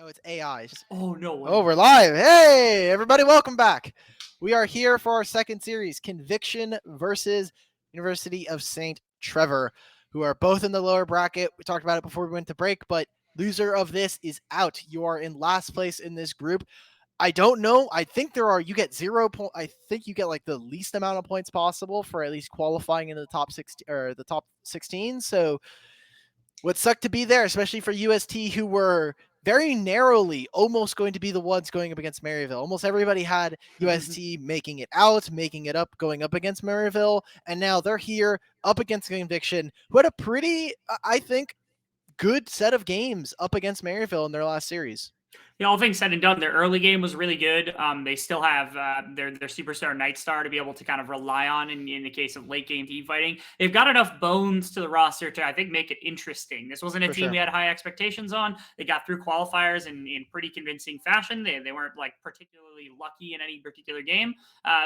No, it's AI. Oh, no way. Oh, we're live. Hey, everybody, welcome back. We are here for our second series, Conviction versus University of St. Trevor, who are both in the lower bracket. We talked about it before we went to break, but loser of this is out. You are in last place in this group. I don't know. I think you get 0 point. I think you get like the least amount of points possible for at least qualifying in the top 16 or the top 16. So what sucked to be there, especially for UST, who were very narrowly almost going to be the ones going up against Maryville. Almost everybody had UST making it out, making it up, going up against Maryville, and now they're here up against Conviction, who had a pretty, I think, good set of games up against Maryville in their last series. Yeah, all things said and done, their early game was really good. They still have their superstar Nightstar to be able to kind of rely on in the case of late game team fighting. They've got enough bones to the roster to, I think, make it interesting. This wasn't a team we had high expectations on. They got through qualifiers in pretty convincing fashion. They weren't like particularly lucky in any particular game.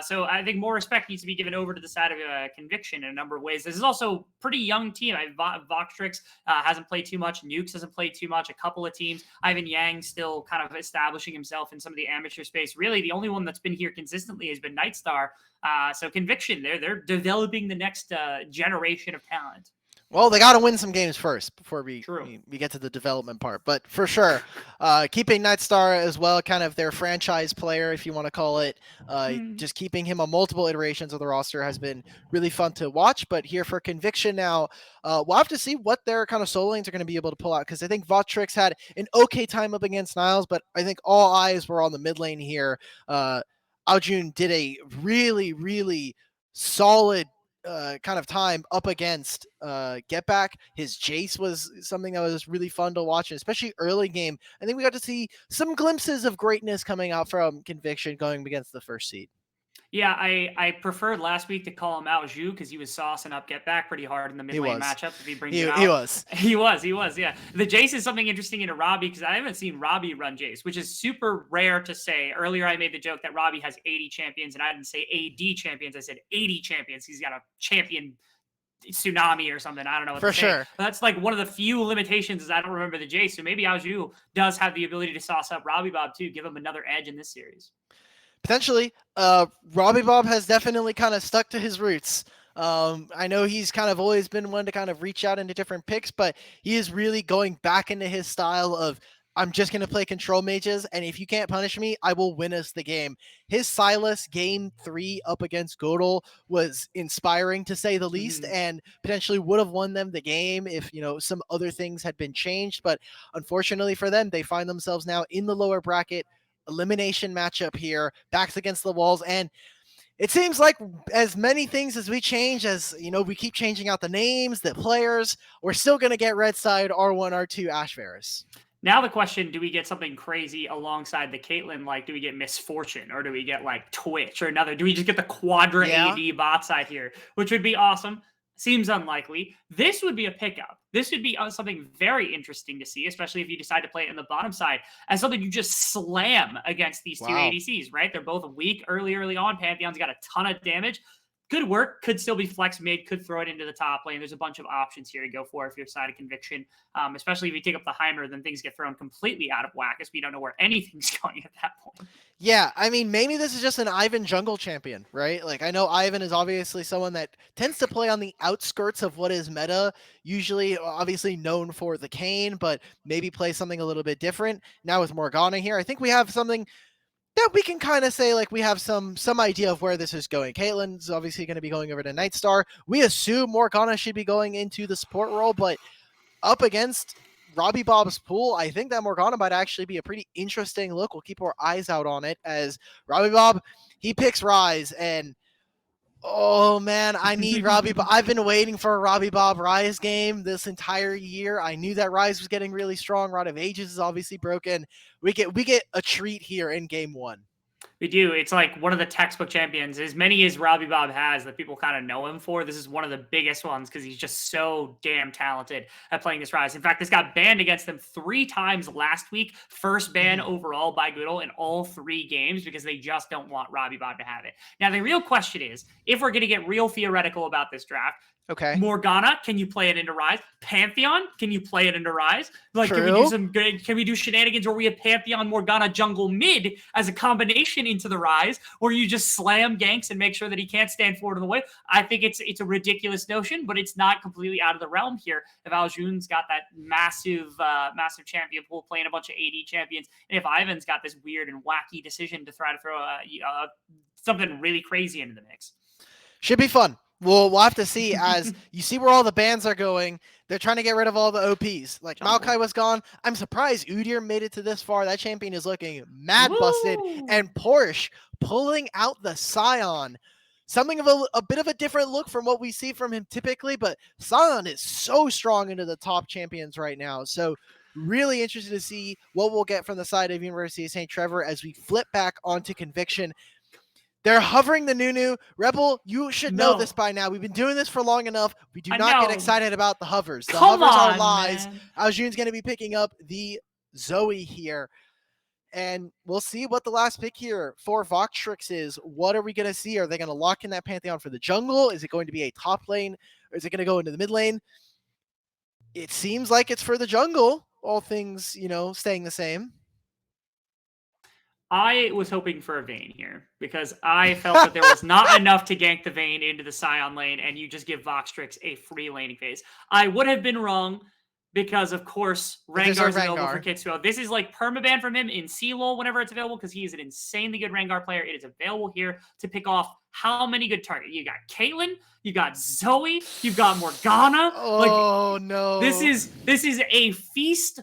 So I think more respect needs to be given over to the side of Conviction in a number of ways. This is also a pretty young team. Voxtrix hasn't played too much. Nukes hasn't played too much. A couple of teams. Ivan Yang still kind of establishing himself in some of the amateur space. Really, the only one that's been here consistently has been Nightstar. So Conviction, they're developing the next generation of talent. Well, they got to win some games first before we get to the development part. But for sure, keeping Nightstar as well, kind of their franchise player, if you want to call it, just keeping him on multiple iterations of the roster has been really fun to watch. But here for Conviction now, we'll have to see what their kind of solo lanes are going to be able to pull out, because I think Votrix had an okay time up against Niles, but I think all eyes were on the mid lane here. Aljun did a really, really solid kind of time up against Get Back. His Jace was something that was really fun to watch, and especially early game. I think we got to see some glimpses of greatness coming out from Conviction going against the first seed. Yeah, I preferred last week to call him out Zhu because he was saucing up Get Back pretty hard in the mid lane matchup. If he brings it out, he was. Yeah, the Jace is something interesting into Robbie because I haven't seen Robbie run Jace, which is super rare to say. Earlier, I made the joke that Robbie has 80 champions, and I didn't say AD champions. I said 80 champions. He's got a champion tsunami or something. I don't know what for sure. But that's like one of the few limitations is I don't remember the Jace. So maybe Aoju does have the ability to sauce up Robbie Bob too, give him another edge in this series. Potentially, Robbie Bob has definitely kind of stuck to his roots. I know he's kind of always been one to kind of reach out into different picks, but he is really going back into his style of, I'm just going to play control mages, and if you can't punish me, I will win us the game. His Silas game 3 up against Godel was inspiring to say the least, and potentially would have won them the game if, some other things had been changed. But unfortunately for them, they find themselves now in the lower bracket, elimination matchup here, backs against the walls, and it seems like as many things as we change, as we keep changing out the names, the players, we're still going to get red side R1, R2 Ash Varus. Now the question, do we get something crazy alongside the Caitlyn? Like, do we get Misfortune, or do we get like Twitch or another? Do we just get the Quadra AD bot side here, which would be awesome? Seems unlikely. This would be a pickup. This would be something very interesting to see, especially if you decide to play it in the bottom side as something you just slam against these two ADCs, right? They're both weak early on. Pantheon's got a ton of damage. Good work. Could still be flex mid. Could throw it into the top lane. There's a bunch of options here to go for if you're side of Conviction. Especially if you take up the Heimer, then things get thrown completely out of whack as we don't know where anything's going at that point. Yeah, I mean, maybe this is just an Ivan jungle champion, right? Like, I know Ivan is obviously someone that tends to play on the outskirts of what is meta, usually obviously known for the Kayn, but maybe play something a little bit different. Now with Morgana here, I think we have something that we can kind of say, like, we have some idea of where this is going. Caitlyn's obviously going to be going over to Nightstar. We assume Morgana should be going into the support role, but up against Robbie Bob's pool, I think that Morgana might actually be a pretty interesting look. We'll keep our eyes out on it, as Robbie Bob, he picks Rise, and oh man, I need Robbie Bob. I've been waiting for a Robbie Bob Rise game this entire year. I knew that Rise was getting really strong. Rod of Ages is obviously broken. We get a treat here in game 1. We do. It's like one of the textbook champions. As many as Robbie Bob has that people kind of know him for, this is one of the biggest ones because he's just so damn talented at playing this Rise. In fact, this got banned against them 3 times last week. First ban overall by Goodle in all 3 games because they just don't want Robbie Bob to have it. Now, the real question is, if we're going to get real theoretical about this draft, Okay. Morgana, can you play it into Rise? Pantheon, can you play it into Rise? Like, can we do True. some good? Can we do shenanigans where we have Pantheon, Morgana, jungle mid as a combination into the Rise, where you just slam ganks and make sure that he can't stand forward in the way? I think it's a ridiculous notion, but it's not completely out of the realm here. If Aljun's got that massive champion pool playing a bunch of AD champions, and if Ivan's got this weird and wacky decision to try to throw something really crazy into the mix. Should be fun. We'll have to see as you see where all the bans are going. They're trying to get rid of all the OPs. Like Maokai was gone. I'm surprised Udyr made it to this far. That champion is looking mad busted. And Porsche pulling out the Scion. Something of a bit of a different look from what we see from him typically, but Scion is so strong into the top champions right now. So really interested to see what we'll get from the side of University of St. Trevor as we flip back onto Conviction. They're hovering the Nunu. Rebel, you should know this by now. We've been doing this for long enough. We do not get excited about the hovers. The hovers are lies. Aljun's going to be picking up the Zoe here. And we'll see what the last pick here for Voxtrix is. What are we going to see? Are they going to lock in that Pantheon for the jungle? Is it going to be a top lane? Or is it going to go into the mid lane? It seems like it's for the jungle. All things, staying the same. I was hoping for a Vayne here because I felt that there was not enough to gank the Vayne into the Scion lane and you just give Voxtrix a free laning phase. I would have been wrong because, of course, Rengar's available for Kitsuo. This is like permaban from him in CLOL whenever it's available because he is an insanely good Rengar player. It is available here to pick off how many good targets. You got Caitlyn, you got Zoe, you've got Morgana. Oh, no. This is a feast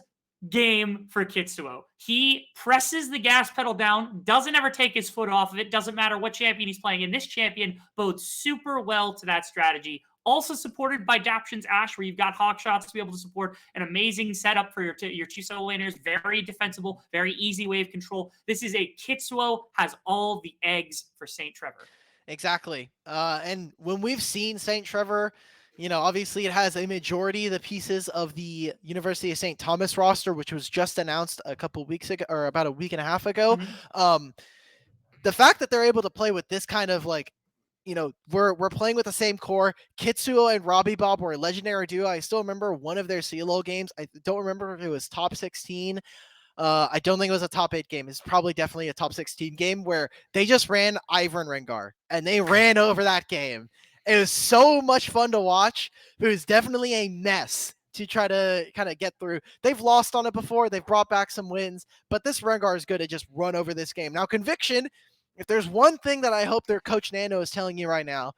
game for Kitsuo. He presses the gas pedal down, doesn't ever take his foot off of it, doesn't matter what champion he's playing, and this champion bodes super well to that strategy. Also supported by Daption's Ashe, where you've got hawk shots to be able to support an amazing setup for your two solo laners. Very defensible, very easy wave control. This is a Kitsuo has all the eggs for St. Trevor. Exactly. And when we've seen St. Trevor, obviously it has a majority of the pieces of the University of St. Thomas roster, which was just announced a couple weeks ago, or about a week and a half ago. Mm-hmm. The fact that they're able to play with this kind of we're playing with the same core. Kitsuo and Robbie Bob were a legendary duo. I still remember one of their CLO games. I don't remember if it was top 16. I don't think it was a top 8 game. It's probably definitely a top 16 game where they just ran Ivern Rengar and they ran over that game. It was so much fun to watch. It was definitely a mess to try to kind of get through. They've lost on it before. They've brought back some wins, but this Rengar is good to just run over this game. Now, Conviction, if there's one thing that I hope their coach Nano is telling you right now,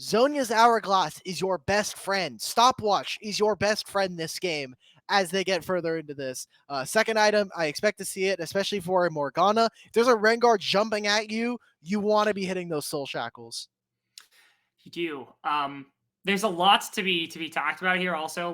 Zhonya's Hourglass is your best friend. Stopwatch is your best friend this game as they get further into this. Second item, I expect to see it, especially for a Morgana. If there's a Rengar jumping at you, you want to be hitting those soul shackles. You do. There's a lot to be talked about here. Also,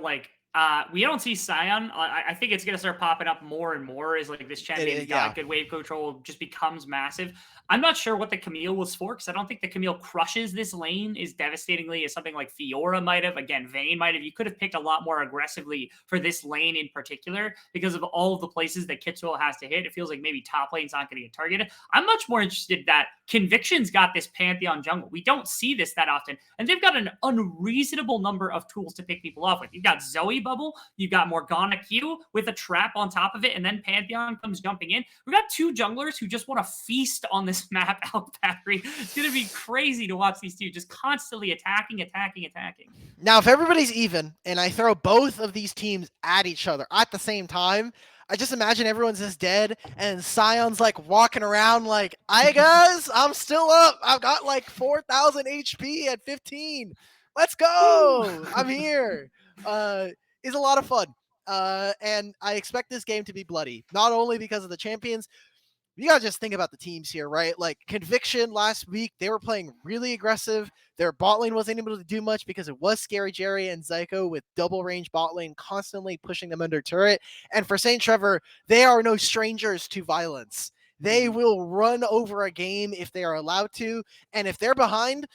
we don't see Scion. I think it's gonna start popping up more and more as this champion got good wave control just becomes massive. I'm not sure what the Camille was for because I don't think the Camille crushes this lane as devastatingly as something like Fiora might have. Again, Vayne might have. You could have picked a lot more aggressively for this lane in particular because of all of the places that Kitsuo has to hit. It feels like maybe top lane's not going to get targeted. I'm much more interested that Conviction's got this Pantheon jungle. We don't see this that often, and they've got an unreasonable number of tools to pick people off with. You've got Zoe Bubble, you've got Morgana Q with a trap on top of it, and then Pantheon comes jumping in. We've got two junglers who just want to feast on this map out battery. It's going to be crazy to watch these two just constantly attacking. Now, if everybody's even and I throw both of these teams at each other at the same time, I just imagine everyone's just dead and Scion's walking around "Hi guys, I'm still up. I've got 4,000 HP at 15. Let's go. I'm here." Is a lot of fun. And I expect this game to be bloody, not only because of the champions. You gotta just think about the teams here, right? Conviction last week, they were playing really aggressive. Their bot lane wasn't able to do much because it was Scary Jerry and Zyko with double range bot lane constantly pushing them under turret. And for St. Trevor, they are no strangers to violence. They will run over a game if they are allowed to. And if they're behind,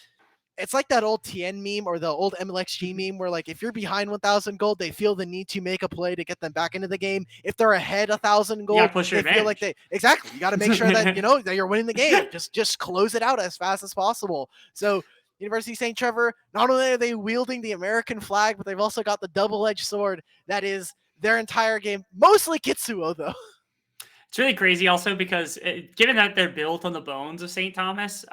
it's like that old TN meme or the old MLXG meme where if you're behind 1,000 gold, they feel the need to make a play to get them back into the game. If they're ahead 1,000 gold, they feel like exactly. You got to make sure that that you're winning the game. Just close it out as fast as possible. So University St. Trevor, not only are they wielding the American flag, but they've also got the double-edged sword that is their entire game. Mostly Kitsuo, though. It's really crazy also because given that they're built on the bones of St. Thomas,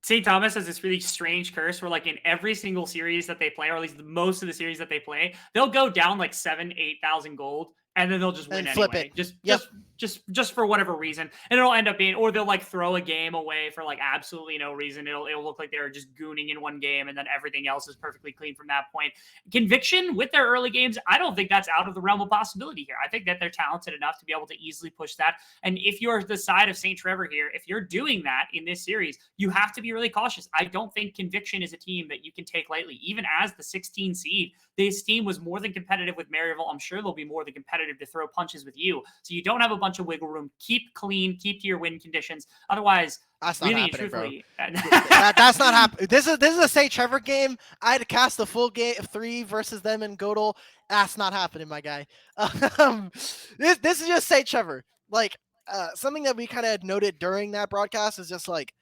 St. Thomas has this really strange curse where like in every single series that they play, or at least most of the series that they play, they'll go down like 7,000-8,000 gold and then they'll just win And flip anyway. it. Yep. Just for whatever reason. And it'll end up being, or they'll like throw a game away for like absolutely no reason. It'll look like they're just gooning in one game and then everything else is perfectly clean from that point. Conviction with their early games, I don't think that's out of the realm of possibility here. I think that they're talented enough to be able to easily push that. And if you're the side of St. Trevor here, if you're doing that in this series, you have to be really cautious. I don't think Conviction is a team that you can take lightly. Even as the 16 seed, this team was more than competitive with Maryville. I'm sure they'll be more than competitive to throw punches with you. So you don't have a bunch of wiggle room. Keep clean, keep to your win conditions. Otherwise, that's not really happening, truthfully, that's not happening. This is a St. Trevor game. I had to cast the full game of 3 versus them in Godel. That's not happening, my guy. This is just St. Trevor. Like something that we kind of noted during that broadcast is just like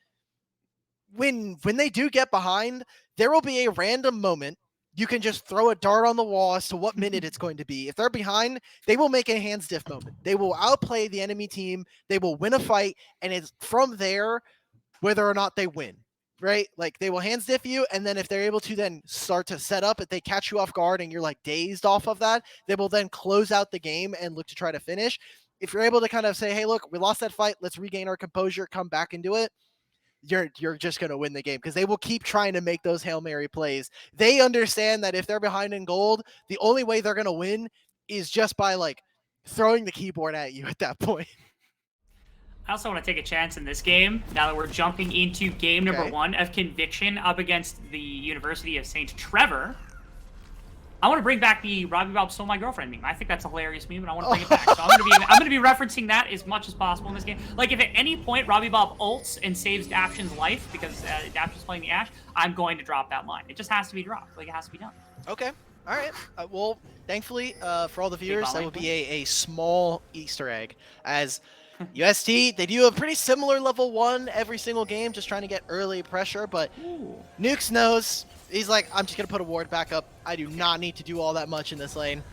when they do get behind, there will be a random moment. You can just throw a dart on the wall as to what minute it's going to be. If they're behind, they will make a hands diff moment. They will outplay the enemy team. They will win a fight, and it's from there whether or not they win, right? Like they will hands diff you, and then if they're able to then start to set up, if they catch you off guard and you're like dazed off of that, they will then close out the game and look to try to finish. If you're able to kind of say, hey, look, we lost that fight. Let's regain our composure, come back and do it. You're just going to win the game because they will keep trying to make those Hail Mary plays. They understand that if they're behind in gold, the only way they're going to win is just by like throwing the keyboard at you at that point. I also want to take a chance in this game, now that we're jumping into game number 1 of Conviction up against the University of St. Trevor. I want to bring back the Robbie Bob Stole My Girlfriend meme. I think that's a hilarious meme, and I want to bring it back. So I'm going to be referencing that as much as possible in this game. Like, if at any point Robbie Bob ults and saves Daption's life because Daption's playing the Ashe, I'm going to drop that line. It just has to be dropped. Like, it has to be done. Okay. All right. Well, thankfully, for all the viewers, that will be a small Easter egg. As UST, they do a pretty similar level 1 every single game, just trying to get early pressure, but Nukes knows. He's like, I'm just going to put a ward back up. I do not need to do all that much in this lane.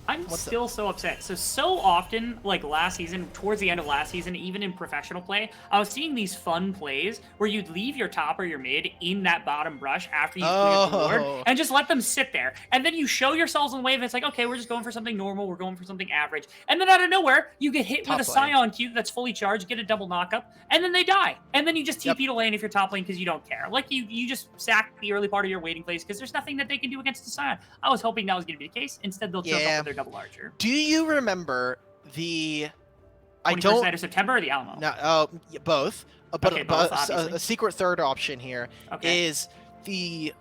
I'm still so upset. So often, like last season, towards the end of last season, even in professional play, I was seeing these fun plays where you'd leave your top or your mid in that bottom brush after you cleared the ward and just let them sit there. And then you show yourselves in the wave and it's like, okay, we're just going for something normal. We're going for something average. And then out of nowhere, you get hit with a Scion Q that's fully charged, get a double knockup, and then they die. And then you just TP to lane if you're top lane because you don't care. Like you just sack the early part of your waiting phase because there's nothing that they can do against the Scion. I was hoping that was going to be the case. Instead, they'll jump up with their double archer. Do you remember the 21st night of September or the Alamo? No, both. But both, a secret third option here is the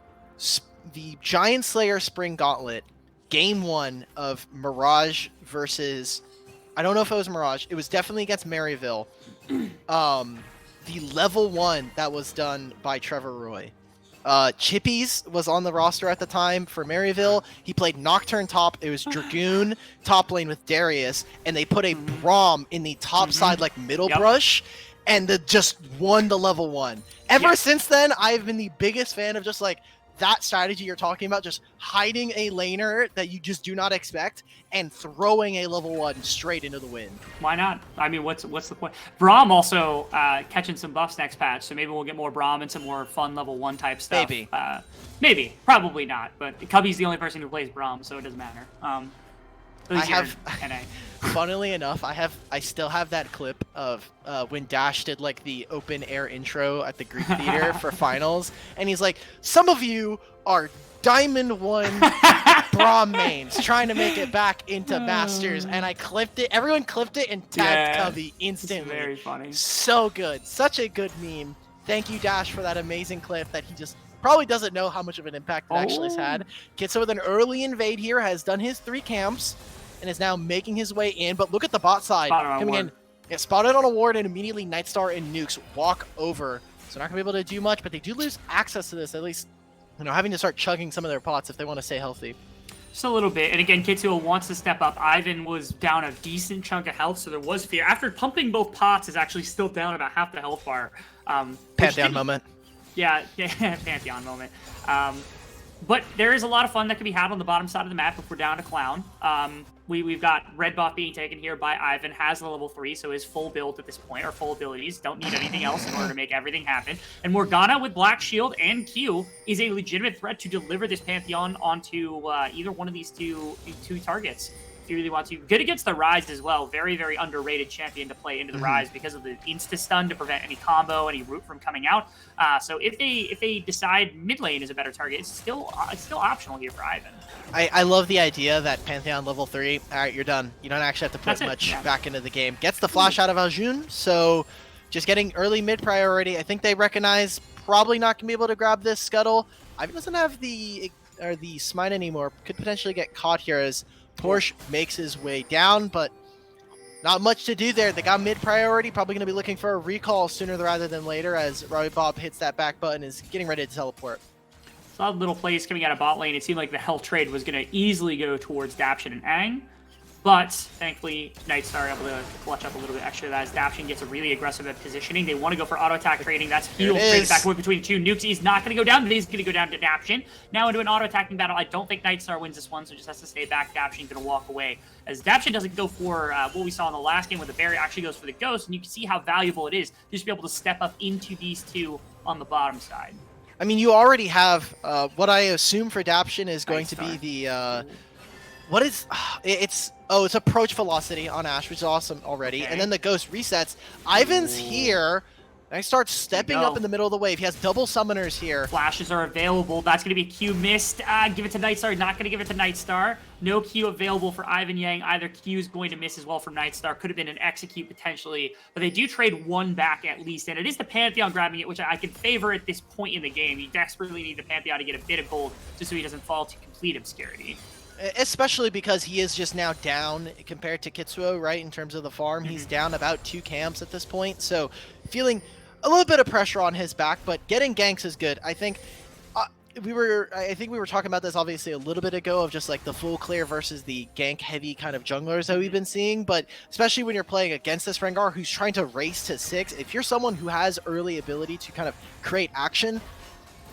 Giant Slayer Spring Gauntlet game 1 of Mirage versus, I don't know if it was Mirage. It was definitely against Maryville. The level 1 that was done by Trevor Roy. Chippies was on the roster at the time for Maryville. He played Nocturne top. It was Dragoon top lane with Darius, and they put a Braum in the top side, like middle brush, and just won the level 1. Ever since then, I've been the biggest fan of just like that strategy you're talking about, just hiding a laner that you just do not expect and throwing a level 1 straight into the wind. Why not? I mean, what's the point? Braum also catching some buffs next patch, so maybe we'll get more Braum and some more fun level 1 type stuff. Maybe, probably not. But Cubby's the only person who plays Braum, so it doesn't matter. I have, funnily enough, I still have that clip of when Dash did like the open air intro at the Greek Theater for finals, and he's like, some of you are Diamond 1 Braum mains trying to make it back into Masters, and I clipped it. Everyone clipped it and tagged Cubby instantly. Very funny. So good. Such a good meme. Thank you, Dash, for that amazing clip that he just probably doesn't know how much of an impact it actually has had. Kitso with an early invade here, has done his 3 camps, and is now making his way in. But look at the bot side coming in. Yeah, spotted on a ward, and immediately Nightstar and Nukes walk over. So not going to be able to do much, but they do lose access to this, at least, you know, having to start chugging some of their pots if they want to stay healthy. Just a little bit. And again, Kitsuo wants to step up. Ivan was down a decent chunk of health, so there was fear. After pumping both pots, is actually still down about half the health bar. Pantheon moment. Yeah, Pantheon moment. But there is a lot of fun that can be had on the bottom side of the map if we're down to Clown. We've got red buff being taken here by Ivan, has a level 3, so his full build at this point, or full abilities, don't need anything else in order to make everything happen. And Morgana with Black Shield and Q is a legitimate threat to deliver this Pantheon onto either one of these two targets. If you really want to. Good against the Rise as well. Very, very underrated champion to play into the Rise because of the insta-stun to prevent any combo, any root from coming out. So if they decide mid lane is a better target, it's still optional here for Ivan. I love the idea that Pantheon level 3, all right, you're done. You don't actually have to put much back into the game. Gets the flash out of Aljun, so just getting early mid priority. I think they recognize probably not going to be able to grab this Scuttle. Ivan doesn't have the smite anymore. Could potentially get caught here as Porsche makes his way down, but not much to do there. They got mid priority, probably going to be looking for a recall sooner rather than later as Robbie Bob hits that back button, is getting ready to teleport. Saw little plays coming out of bot lane. It seemed like the health trade was going to easily go towards Daption and Aang. But thankfully, Nightstar able to clutch up a little bit extra. That as Daption gets a really aggressive at positioning. They want to go for auto attack trading. That's heal. Trade back between the two. Nukes. He's not going to go down, but he's going to go down to Daption. Now into an auto attacking battle. I don't think Nightstar wins this one, so just has to stay back. Daption's going to walk away. As Daption doesn't go for what we saw in the last game with the Barry, actually goes for the Ghost. And you can see how valuable it is just to be able to step up into these two on the bottom side. I mean, you already have what I assume for Daption is going to be the what is it's approach velocity on Ashe, which is awesome already. Okay. And then the Ghost resets. Ivan's here. And I start stepping up in the middle of the wave. He has double summoners here. Flashes are available. That's going to be a Q missed. Give it to Nightstar. Not going to give it to Nightstar. No Q available for Ivan Yang. Either Q is going to miss as well from Nightstar. Could have been an execute potentially. But they do trade one back at least. And it is the Pantheon grabbing it, which I can favor at this point in the game. You desperately need the Pantheon to get a bit of gold just so he doesn't fall to complete obscurity. Especially because he is just now down compared to Kitsuo, right, in terms of the farm. He's down about 2 camps at this point. So feeling a little bit of pressure on his back, but getting ganks is good. I think we were talking about this obviously a little bit ago of just like the full clear versus the gank heavy kind of junglers that we've been seeing, but especially when you're playing against this Rengar who's trying to race to 6, if you're someone who has early ability to kind of create action,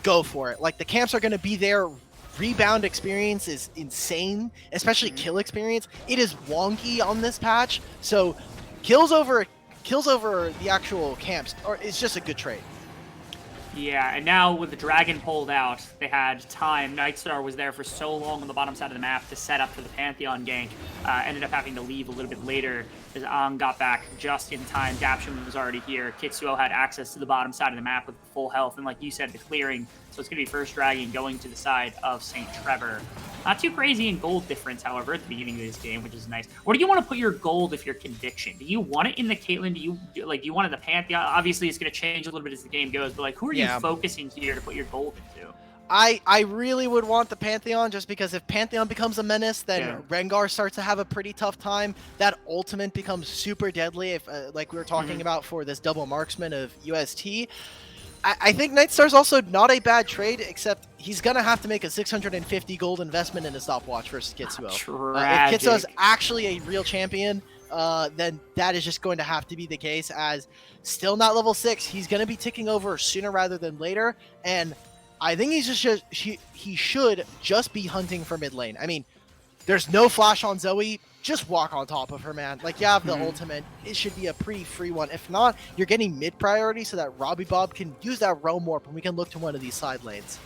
go for it. Like the camps are going to be there. Rebound experience is insane, especially kill experience. It is wonky on this patch, so kills over the actual camps, or it's just a good trade. Yeah, and now with the Dragon pulled out, they had time. Nightstar was there for so long on the bottom side of the map to set up for the Pantheon gank. Ended up having to leave a little bit later as Aang got back just in time. Daption was already here. Kitsuo had access to the bottom side of the map with full health, and like you said, the clearing. So it's going to be first Dragon going to the side of St. Trevor. Not too crazy in gold difference, however, at the beginning of this game, which is nice. Where do you want to put your gold if you're Conviction? Do you want it in the Caitlyn? Do you want it in the Pantheon? Obviously, it's going to change a little bit as the game goes, but like, who are you focusing here to put your gold into? I really would want the Pantheon, just because if Pantheon becomes a menace, then Rengar starts to have a pretty tough time. That ultimate becomes super deadly, if like we were talking about for this double marksman of UST. I think Nightstar's also not a bad trade, except he's going to have to make a 650 gold investment in a stopwatch versus Kitsuo. If Kitsuo's actually a real champion, then that is just going to have to be the case, as still not level 6. He's going to be ticking over sooner rather than later, and I think he should just be hunting for mid lane. I mean, there's no flash on Zoe. Just walk on top of her, man. Like, you have the ultimate. It should be a pretty free one. If not, you're getting mid priority so that Robbie Bob can use that Realm Warp and we can look to one of these side lanes.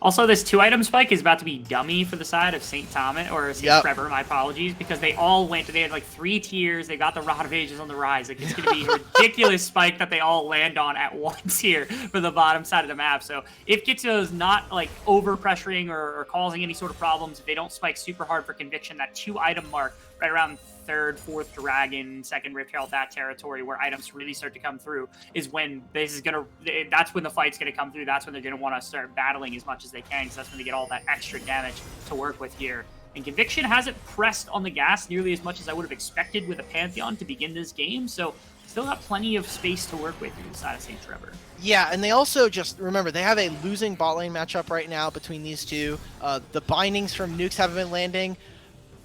Also, this 2-item spike is about to be dummy for the side of St. Thomas, or St. Trevor, my apologies, because they all went, they had like 3 tiers, they got the Rod of Ages on the rise. Like, it's going to be a ridiculous spike that they all land on at once here for the bottom side of the map. So if Kitsuo's not like over-pressuring or causing any sort of problems, if they don't spike super hard for Conviction, that 2-item mark right around 3rd, 4th Dragon, 2nd Rift Herald, that territory where items really start to come through is when that's when the fight's going to come through. That's when they're going to want to start battling as much as they can, because that's when they get all that extra damage to work with here. And Conviction hasn't pressed on the gas nearly as much as I would have expected with a Pantheon to begin this game, so still got plenty of space to work with inside of St. Trevor. Yeah, and they also just, remember, they have a losing bot lane matchup right now between these two. The bindings from nukes haven't been landing.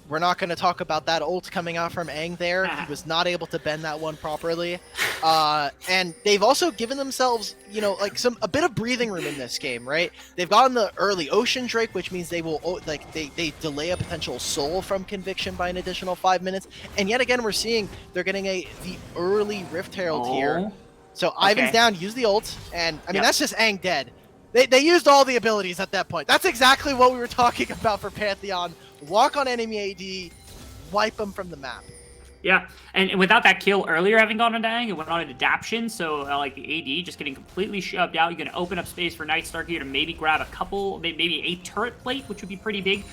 We're not going to talk about that ult coming out from Aang there. He was not able to bend that one properly. And they've also given themselves, you know, like a bit of breathing room in this game, right? They've gotten the early Ocean Drake, which means they will, like, they delay a potential soul from Conviction by an additional 5 minutes. And yet again, we're seeing they're getting the early Rift Herald here. So Ivan's down, use the ult, and I mean, that's just Aang dead. They used all the abilities at that point. That's exactly what we were talking about for Pantheon. Walk on enemy AD, wipe them from the map. Yeah, and without that kill earlier having gone on Aang, it went on into Adaption, so like the AD just getting completely shoved out. You're going to open up space for Nightstar here to maybe grab a couple, maybe a turret plate, which would be pretty big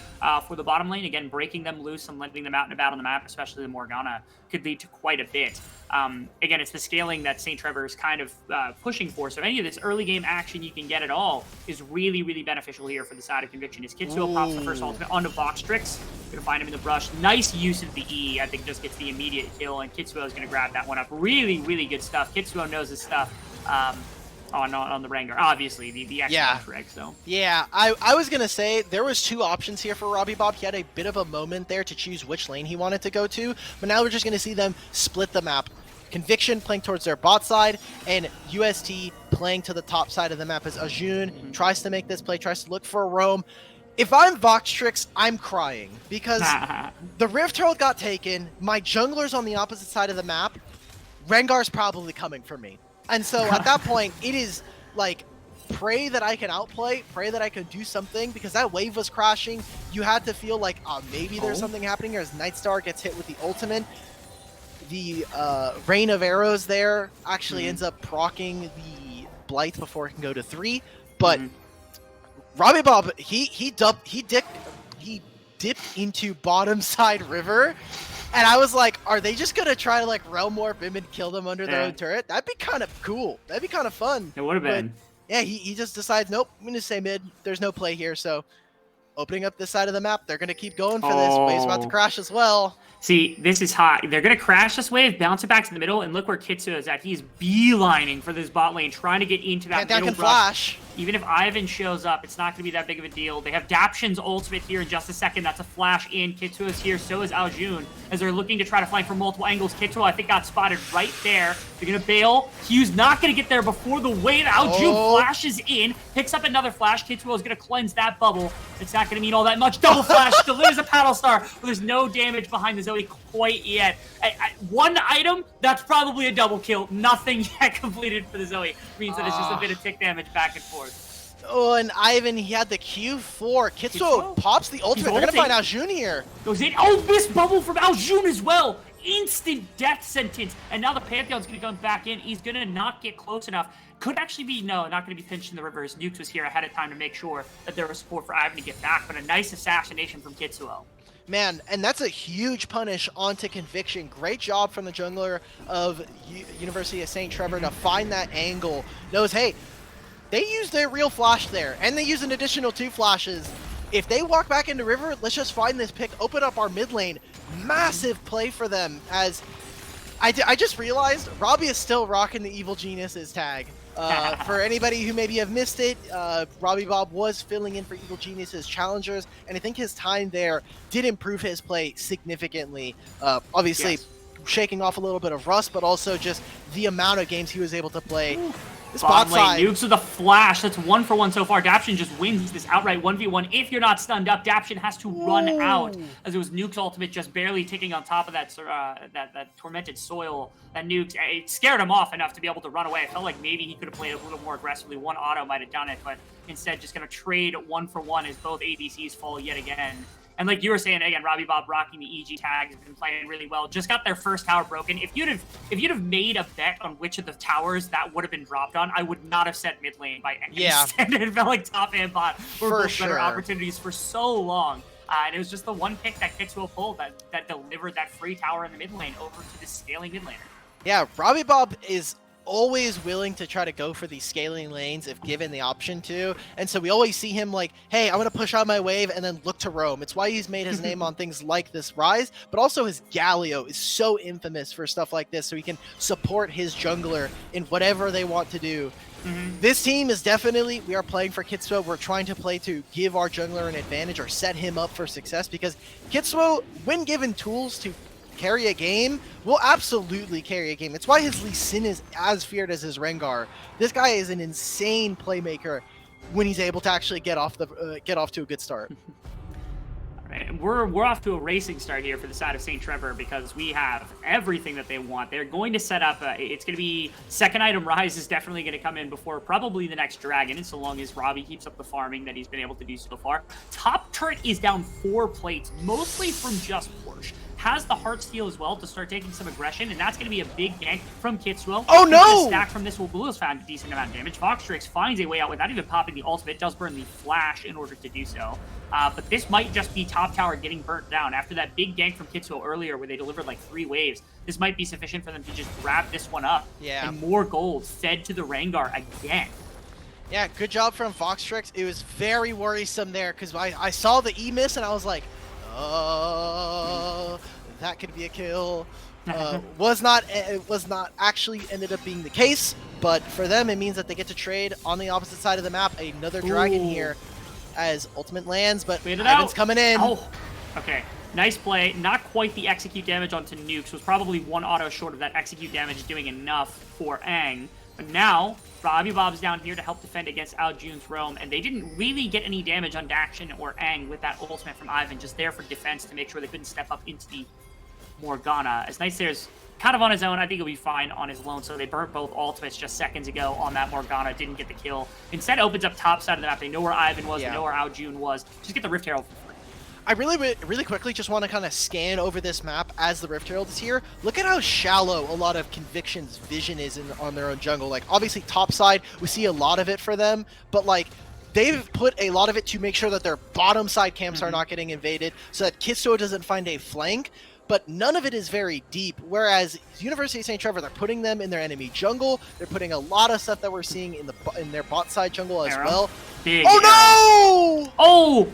for the bottom lane. Again, breaking them loose and letting them out and about on the map, especially the Morgana, could lead to quite a bit. Again, it's the scaling that St. Trevor is kind of pushing for, so any of this early game action you can get at all is really, really beneficial here for the side of Conviction. As Kitsuo pops the first ultimate onto Voxtrix, you're going to find him in the brush. Nice use of the E, I think just gets the immediate kill, and Kitsuo is going to grab that one up. Really, really good stuff. Kitsuo knows his stuff on the Rengar. Obviously, the excellent Reg, so. Yeah, I was going to say there was 2 options here for Robbie Bob. He had a bit of a moment there to choose which lane he wanted to go to, but now we're just going to see them split the map. Conviction playing towards their bot side, and UST playing to the top side of the map as Ajun tries to make this play, tries to look for a roam. If I'm Voxtrix, I'm crying, because the Rift Herald got taken, my jungler's on the opposite side of the map, Rengar's probably coming for me. And so at that point, it is like, pray that I can outplay, pray that I can do something, because that wave was crashing. You had to feel like maybe there's something happening here as Nightstar gets hit with the ultimate. The Rain of Arrows there actually ends up proccing the Blight before it can go to 3, but Robbie Bob, he dipped into bottom side river, and I was like, are they just gonna try to like realm warp him and kill them under their own turret? That'd be kind of cool. That'd be kind of fun. It would have been. Yeah, he just decides, nope, I'm gonna stay mid. There's no play here, so opening up this side of the map, they're gonna keep going for this. Wave's about to crash as well. See, this is hot. They're going to crash this wave, bounce it back to the middle, and look where Kitsuo is at. He's beelining for this bot lane, trying to get into that middle can brush. flash. Even if Ivan shows up, it's not going to be that big of a deal. They have Daption's ultimate here in just a second. That's a flash in. Kitsuo is here. So is Aljun. As they're looking to try to flank from multiple angles. Kitsuo, I think, got spotted right there. They're going to bail. Hugh's not going to get there before the wave. Aljun flashes in, picks up another flash. Kitsuo is going to cleanse that bubble. It's not going to mean all that much. Double flash delivers a paddle star, but there's no damage behind the Zoe quite yet. One item, that's probably a double kill. Nothing yet completed for the Zoe. Means that it's just a bit of tick damage back and forth. Oh, and Ivan, he had the Q4. Kitsuo pops the ultimate. They're going to find Aljun here. Goes in. Oh, missed bubble from Aljun as well. Instant death sentence. And now the Pantheon's going to come back in. He's going to not get close enough. Could actually be, no, not going to be pinched in the river. As Nukes was here ahead of time to make sure that there was support for Ivan to get back. But a nice assassination from Kitsuo. Man, and that's a huge punish onto Conviction. Great job from the jungler of University of St. Trevor to find that angle. Knows, hey, they used their real flash there, and they used an additional 2 flashes. If they walk back into river, let's just find this pick, open up our mid lane. Massive play for them, as I just realized Robbie is still rocking the Evil Geniuses tag. For anybody who maybe have missed it, Robbie Bob was filling in for Evil Geniuses challengers, and I think his time there did improve his play significantly. Obviously, shaking off a little bit of rust, but also just the amount of games he was able to play. This bot side. Nukes with a flash. That's 1 for 1 so far. Daption just wins this outright 1v1. If you're not stunned up, Daption has to run out, as it was Nuke's ultimate just barely ticking on top of that that tormented soil. That Nukes, it scared him off enough to be able to run away. I felt like maybe he could have played a little more aggressively. One auto might have done it, but instead just going to trade 1 for 1 as both ADCs fall yet again. And like you were saying, again, Robbie Bob rocking the EG tags, has been playing really well. Just got their first tower broken. If you'd have made a bet on which of the towers that would have been dropped on, I would not have said mid lane by any standard. It felt like top and bot were both better opportunities for so long. And it was just the one pick that Kitsuo pulled that delivered that free tower in the mid lane over to the scaling mid laner. Yeah, Robbie Bob is always willing to try to go for these scaling lanes if given the option to. And so we always see him like, hey, I'm going to push out my wave and then look to roam. It's why he's made his name on things like this Rise, but also his Galio is so infamous for stuff like this, so he can support his jungler in whatever they want to do. This team is definitely, we are playing for Kitsuo. We're trying to play to give our jungler an advantage or set him up for success, because Kitsuo, when given tools to carry a game, will absolutely carry a game. It's why his Lee Sin is as feared as his Rengar. This guy is an insane playmaker when he's able to actually get off to a good start. And we're off to a racing start here for the side of St. Trevor, because we have everything that they want. They're going to set up, it's going to be second item Rise is definitely going to come in before probably the next Dragon, and so long as Robbie keeps up the farming that he's been able to do so far. Top turret is down 4 plates, mostly from just Porsche. Has the heart steal as well to start taking some aggression, and that's going to be a big gank from Kitsuo. Oh no! The stack from this will Blue has found a decent amount of damage. Voxtrix finds a way out without even popping the ultimate, does burn the flash in order to do so. But this might just be top tower getting burnt down. After that big gank from Kitsuo earlier where they delivered like 3 waves, this might be sufficient for them to just grab this one up. Yeah. And more gold fed to the Rengar again. Yeah, good job from Voxtrix. It was very worrisome there, because I saw the E miss and I was like, that could be a kill. Was not actually ended up being the case, but for them it means that they get to trade on the opposite side of the map another dragon here as ultimate lands, but Ivan's coming in. Oh, okay. Nice play. Not quite the execute damage onto Nukes. Was probably 1 auto short of that execute damage doing enough for Aang. But now, Robbie Bob's down here to help defend against Al Jun's Roam, and they didn't really get any damage on Dakshin or Aang with that ultimate from Ivan, just there for defense to make sure they couldn't step up into the Morgana. As Nice there's kind of on his own. I think he'll be fine on his own. So they burnt both ultimates just seconds ago on that Morgana. Didn't get the kill. Instead opens up top side of the map. They know where Ivan was. They know where Al Jun was. Just get the Rift Herald for free. I really quickly just want to kind of scan over this map as the Rift Herald is here. Look at how shallow a lot of Conviction's vision is on their own jungle. Like, obviously top side, we see a lot of it for them, but like, they've put a lot of it to make sure that their bottom side camps are not getting invaded, so that Kitsuo doesn't find a flank, but none of it is very deep, whereas University of St. Trevor, they're putting them in their enemy jungle, they're putting a lot of stuff that we're seeing in their bot side jungle as well. Big oh no! Oh!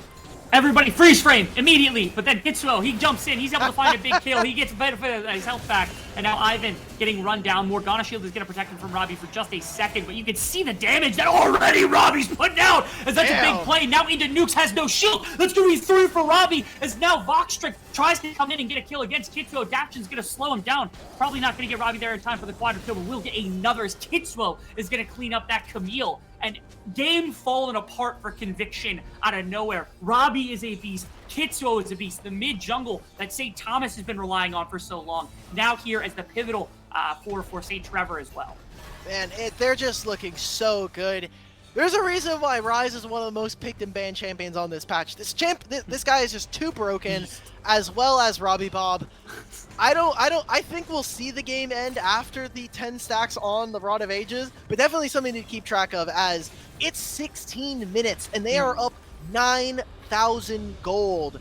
Everybody freeze frame immediately, but then Kitsuo, he jumps in, he's able to find a big kill, he gets benefit of his health back, and now Ivan getting run down. Morgana Shield is going to protect him from Robbie for just a second, but you can see the damage that already Robbie's put down, as that's a big play. Now into Nukes has no shield, let's go through for Robbie, as now Voxtrix tries to come in and get a kill against Kitsuo. Dakshin's going to slow him down, probably not going to get Robbie there in time for the quadra kill, but we'll get another, as Kitsuo is going to clean up that Camille. And game falling apart for Conviction out of nowhere. Robbie is a beast. Kitsuo is a beast. The mid jungle that St. Thomas has been relying on for so long. Now here as the pivotal for St. Trevor as well. Man, they're just looking so good. There's a reason why Rise is one of the most picked and banned champions on this patch. This guy is just too broken, as well as Robbie Bob. I think we'll see the game end after the 10 stacks on the Rod of Ages, but definitely something to keep track of, as it's 16 minutes and they are up 9,000 gold.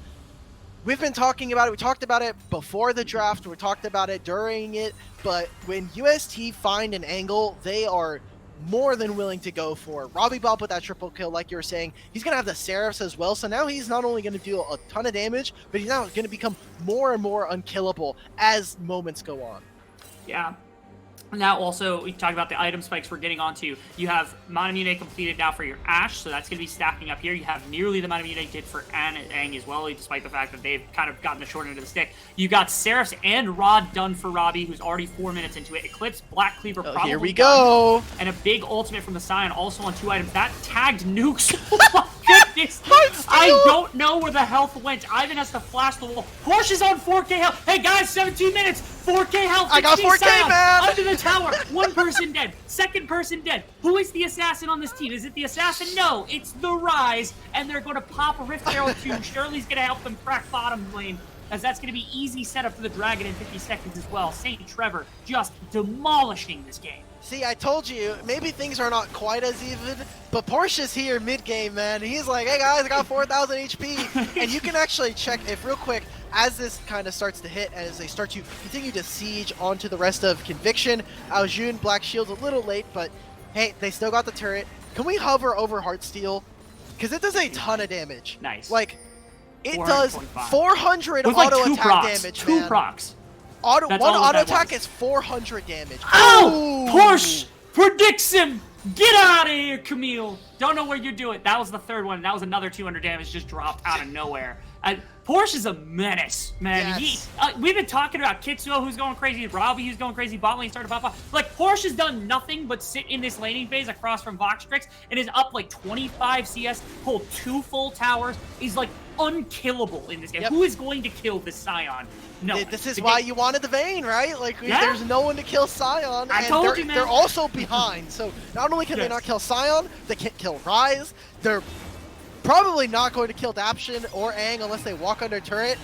We've been talking about it. We talked about it before the draft. We talked about it during it, but when UST find an angle, they are more than willing to go for. Robbie Bob with that triple kill, like you were saying. He's going to have the Seraphs as well, so now he's not only going to do a ton of damage, but he's now going to become more and more unkillable as moments go on. Yeah. Now also, we talked about the item spikes we're getting onto. You have Manamune completed now for your Ashe, so that's going to be stacking up here. You have nearly the Manamune did for Aang as well, despite the fact that they've kind of gotten the short end of the stick. You got Seraphs and Rod done for Robbie, who's already 4 minutes into it. Eclipse, Black Cleaver probably here we go. And a big ultimate from the Scion also on 2 items. That tagged Nukes. Oh my goodness. I don't know where the health went. Ivan has to flash the wall. Porsche's on 4K health. Hey guys, 17 minutes. 4K health. I got 4K, man. Under the tower. 1 person dead. 2nd person dead. Who is the assassin on this team? Is it the assassin? No, it's the Rise. And they're going to pop a Rift Herald too. Shirley's going to help them crack bottom lane, as that's going to be easy setup for the Dragon in 50 seconds as well. St. Trevor just demolishing this game. See, I told you, maybe things are not quite as even, but Porsche's here mid-game, man. He's like, hey guys, I got 4,000 HP. And you can actually check, if real quick, as this kind of starts to hit, as they start to continue to siege onto the rest of Conviction, Aljun, Black Shield's a little late, but hey, they still got the turret. Can we hover over Heartsteel? Because it does a ton of damage. Nice. Like, it does 400 with auto like attack damage, Two man. procs. One auto attack is 400 damage. Oh! Porsche predicts him! Get out of here, Camille! Don't know where you do it. That was the third one. That was another 200 damage just dropped out of nowhere. Porsche is a menace, man. Yes. We've been talking about Kitsuo, who's going crazy, Robbie, who's going crazy, bot lane started to pop off. Like, Porsche has done nothing but sit in this laning phase across from Voxtrix and is up like 25 CS, pulled 2 full towers, is like unkillable in this game. Yep. Who is going to kill this Scion? No. This is why you wanted the Vayne, right? Like, there's no one to kill Scion. I told you, man. They're also behind, so not only can they not kill Scion, they can't kill Ryze. They're probably not going to kill Daption or Aang unless they walk under turret.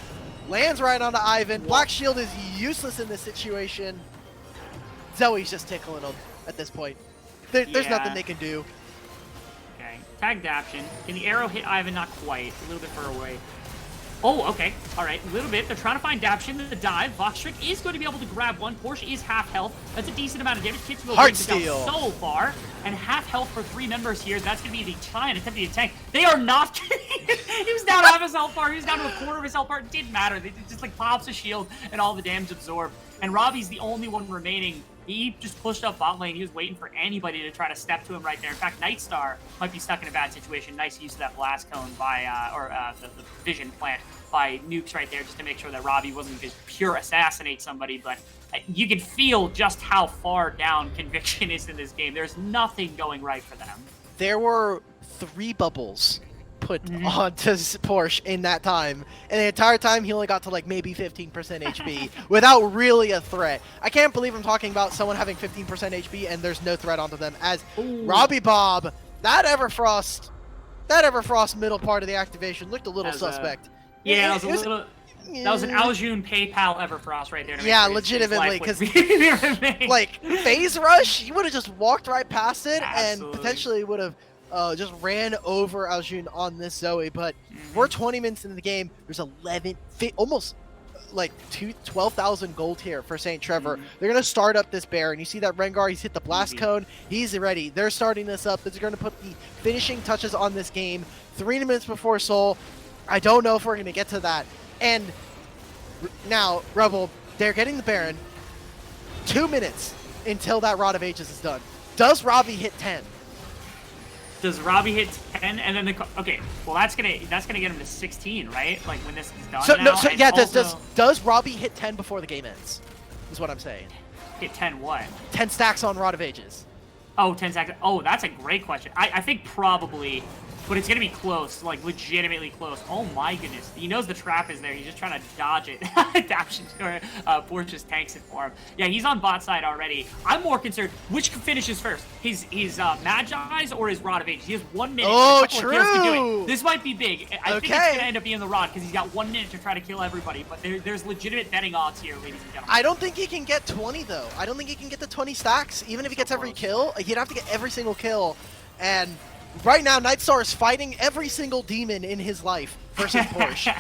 Lands right onto Ivan. Black Shield is useless in this situation. Zoe's just tickling him at this point. There's nothing they can do. Okay, tag Daption. Can the arrow hit Ivan? Not quite. A little bit further away. Oh, okay. All right, a little bit. They're trying to find Daption to the dive. Voxtrick is going to be able to grab one. Porsche is half health. That's a decent amount of damage. Kitsuo brings it down so far. And half health for 3 members here. That's going to be the Giant attempting to tank. They are not kidding. He was down half his health bar. He was down to a quarter of his health bar. It didn't matter. They just like pops a shield and all the damage absorbed. And Robbie's the only one remaining. He just pushed up bot lane. He was waiting for anybody to try to step to him right there. In fact, Nightstar might be stuck in a bad situation. Nice use of that blast cone by, the vision plant by Nukes right there, just to make sure that Robbie wasn't just pure assassinate somebody. But you can feel just how far down Conviction is in this game. There's nothing going right for them. There were 3 bubbles put onto Porsche in that time, and the entire time he only got to like maybe 15% HP without really a threat. I can't believe I'm talking about someone having 15% HP and there's no threat onto them. As Robbie Bob, that Everfrost middle part of the activation looked a little suspect. Yeah, that was a little. That was an Aljun PayPal Everfrost right there. Yeah, legitimately, because like phase rush, you would have just walked right past it and potentially would have just ran over Aljun on this Zoe. But we're 20 minutes into the game. There's almost like 12,000 gold here for St. Trevor. They're gonna start up this Baron. You see that Rengar? He's hit the blast cone. He's ready. They're starting this up. They're gonna put the finishing touches on this game. 3 minutes before Soul. I don't know if we're gonna get to that. And now, Rebel, they're getting the Baron. 2 minutes until that Rod of Ages is done. Does Robbie hit 10? Does Robbie hit 10? And then okay, well that's gonna get him to 16, right? Like when this is done. Does Robbie hit 10 before the game ends? Is what I'm saying. Hit 10 what? 10 stacks on Rod of Ages. Oh, 10 stacks. Oh, that's a great question. I think probably. But it's going to be close, like legitimately close. Oh my goodness. He knows the trap is there. He's just trying to dodge it. Porsche just tanks it for him. Yeah, he's on bot side already. I'm more concerned, which finishes first? His Magi's or his Rod of Ages? He has 1 minute. Oh, true. This might be big. I think it's going to end up being the Rod because he's got 1 minute to try to kill everybody. But there's legitimate betting odds here, ladies and gentlemen. I don't think he can get 20, though. I don't think he can get the 20 stacks. Even if he gets every kill, he'd have to get every single kill. And right now, Nightstar is fighting every single demon in his life versus Porsche.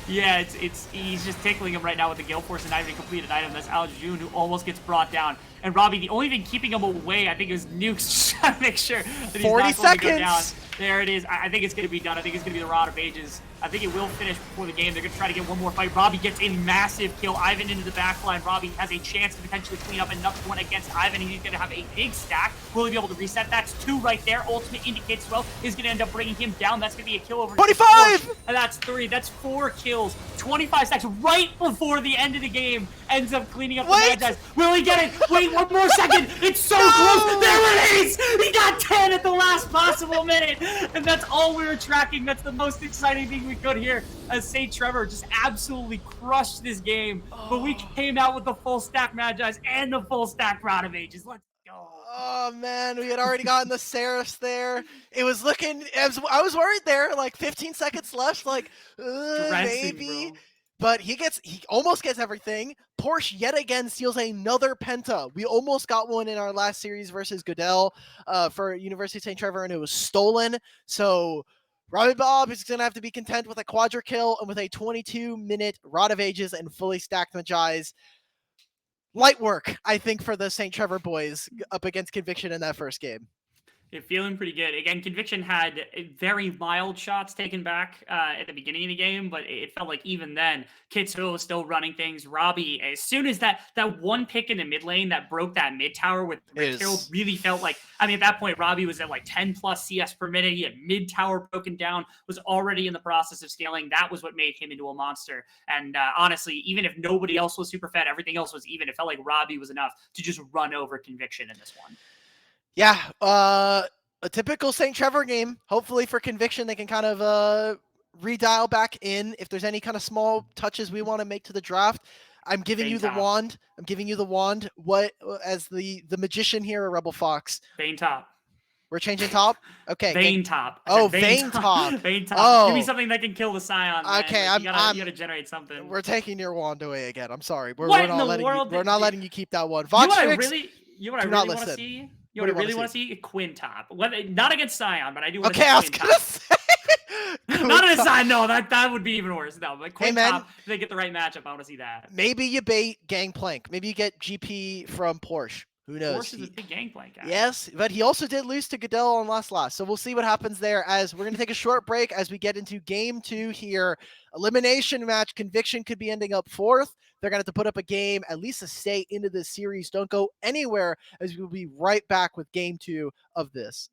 Yeah, he's just tickling him right now with the Gale Force and not even completed item. That's Aljun who almost gets brought down. And Robbie, the only thing keeping him away, I think, is Nukes just trying to make sure that he's 40 not going to go down. seconds. There it is. I think it's going to be done. I think it's going to be the Rod of Ages. I think it will finish before the game. They're going to try to get one more fight. Robbie gets a massive kill. Ivan into the backline. Robbie has a chance to potentially clean up enough one against Ivan. He's going to have a big stack. Will he be able to reset? That's 2 right there. Ultimate indicates well is going to end up bringing him down. That's going to be a kill over 25! And that's 3. That's 4 kills. 25 stacks right before the end of the game. Ends up cleaning up the Magi's. Will he get it? Wait, 1 more second. It's so close. There it is. He got 10 at the last possible minute. And that's all we were tracking. That's the most exciting thing we could here as St. Trevor just absolutely crushed this game. But we came out with the full stack Magi's and the full stack Rod of Ages. Let's go. Oh, man, we had already gotten the Seraphs there. It was looking, I was worried there, like 15 seconds left, like, maybe. Bro. But he almost gets everything. Porsche yet again steals another Penta. We almost got one in our last series versus Goodell for University of St. Trevor, and it was stolen. So Robbie Bob is going to have to be content with a quadra kill and with a 22-minute Rod of Ages and fully stacked Magi's. Light work, I think, for the St. Trevor boys up against Conviction in that first game. Yeah, feeling pretty good. Again, Conviction had very mild shots taken back at the beginning of the game, but it felt like even then, Kitsuo was still running things. Robbie, as soon as that one pick in the mid lane that broke that mid tower with Rift Herald, really felt like, I mean, at that point, Robbie was at like 10 plus CS per minute. He had mid tower broken down, was already in the process of scaling. That was what made him into a monster. And honestly, even if nobody else was super fed, everything else was even. It felt like Robbie was enough to just run over Conviction in this one. Yeah, a typical St. Trevor game. Hopefully for Conviction, they can kind of redial back in if there's any kind of small touches we want to make to the draft. I'm giving Bane you the top. wand. I'm giving you the wand. What, as the magician here, a Rebel Fox? Bane top. We're changing top? Okay. Vayne top. Oh, Vayne top. Vayne top. Oh. Give me something that can kill the Scion, man. Okay, like, you gotta generate something. We're taking your wand away again. I'm sorry. We're what not in the letting world? we're not letting you keep that one. Vox Vox you know Fix, what I really want to see? You know what I really want to see? Quinn top. Not against Scion, but I do want to see Quinn top. Okay, I was gonna say. Not against Scion, no, that would be even worse. No, but Quinn hey, top, if they get the right matchup, I want to see that. Maybe you bait Gangplank. Maybe you get GP from Porsche. Who knows? Porsche is a big Gangplank guy. Yes, but he also did lose to Goodell on last. So we'll see what happens there as we're going to take a short break as we get into game 2 here. Elimination match. Conviction could be ending up 4th. They're going to have to put up a game, at least to stay into this series. Don't go anywhere as we'll be right back with game 2 of this.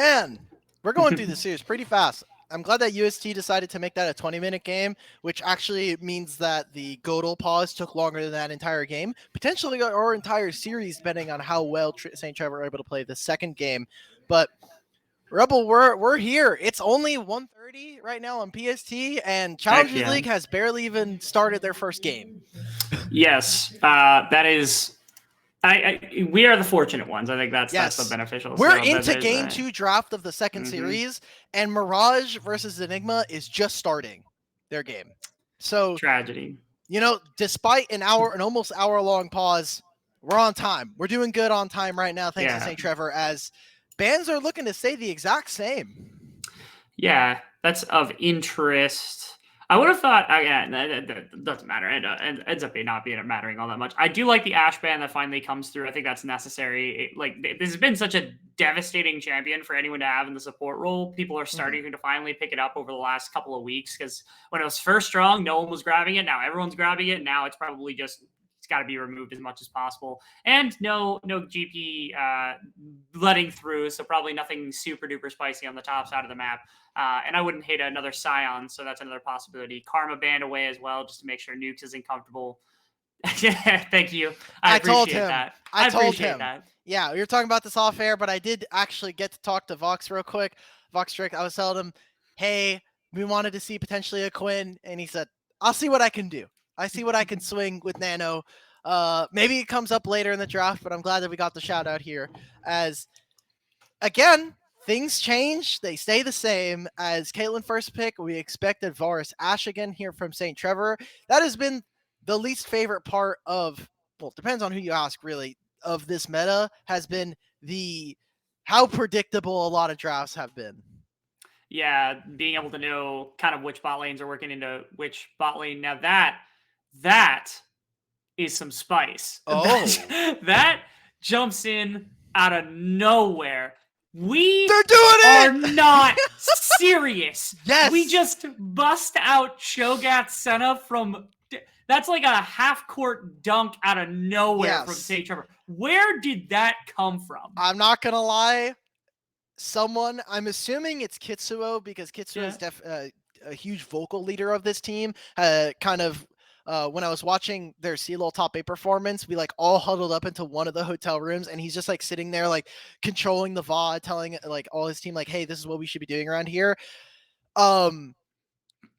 Man, we're going through the series pretty fast. I'm glad that UST decided to make that a 20-minute game, which actually means that the Godel pause took longer than that entire game, potentially our entire series, depending on how well St. Trevor are able to play the second game. But Rebel, we're here. It's only 1:30 right now on PST, and Challengers League has barely even started their first game. Yes, that is. We are the fortunate ones. I think that's the beneficial. We're into game 2 draft of the second series, and Mirage versus Enigma is just starting their game. So tragedy. Despite an almost hour-long pause, we're on time. We're doing good on time right now, thanks to St. Trevor, as bands are looking to stay the exact same. Yeah, that's of interest. I would have thought, again, it doesn't matter. It ends up not being mattering all that much. I do like the Ash ban that finally comes through. I think that's necessary. This has been such a devastating champion for anyone to have in the support role. People are starting to finally pick it up over the last couple of weeks, because when it was first strong, no one was grabbing it. Now everyone's grabbing it. Now it's probably just got to be removed as much as possible, and no GP letting through, so probably nothing super duper spicy on the top side of the map. And I wouldn't hate another Scion, so that's another possibility. Karma banned away as well, just to make sure Nukes isn't comfortable. Yeah, thank you. I appreciate that. I appreciate that. Yeah, we were talking about this off air, but I did actually get to talk to Vox real quick. Vox Strict, I was telling him, hey, we wanted to see potentially a Quinn, and he said, I'll see what I can do. I see what I can swing with Nano. Maybe it comes up later in the draft, but I'm glad that we got the shout out here. As again, things change. They stay the same. As Caitlyn first pick, we expected Varus Ash again here from St. Trevor. That has been the least favorite part of, well, depends on who you ask, really, of this meta, has been how predictable a lot of drafts have been. Yeah, being able to know kind of which bot lanes are working into which bot lane. Now that is some spice. Oh, that jumps in out of nowhere. They're doing it! Not serious. Yes. We just bust out Cho'Gath Senna from. That's like a half-court dunk out of nowhere from St. Trevor. Where did that come from? I'm not gonna lie. I'm assuming it's Kitsuo, because Kitsuo is a huge vocal leader of this team. Kind of. When I was watching their CLL top 8 performance, we all huddled up into one of the hotel rooms, and he's just sitting there controlling the VOD, telling all his team hey, this is what we should be doing around here.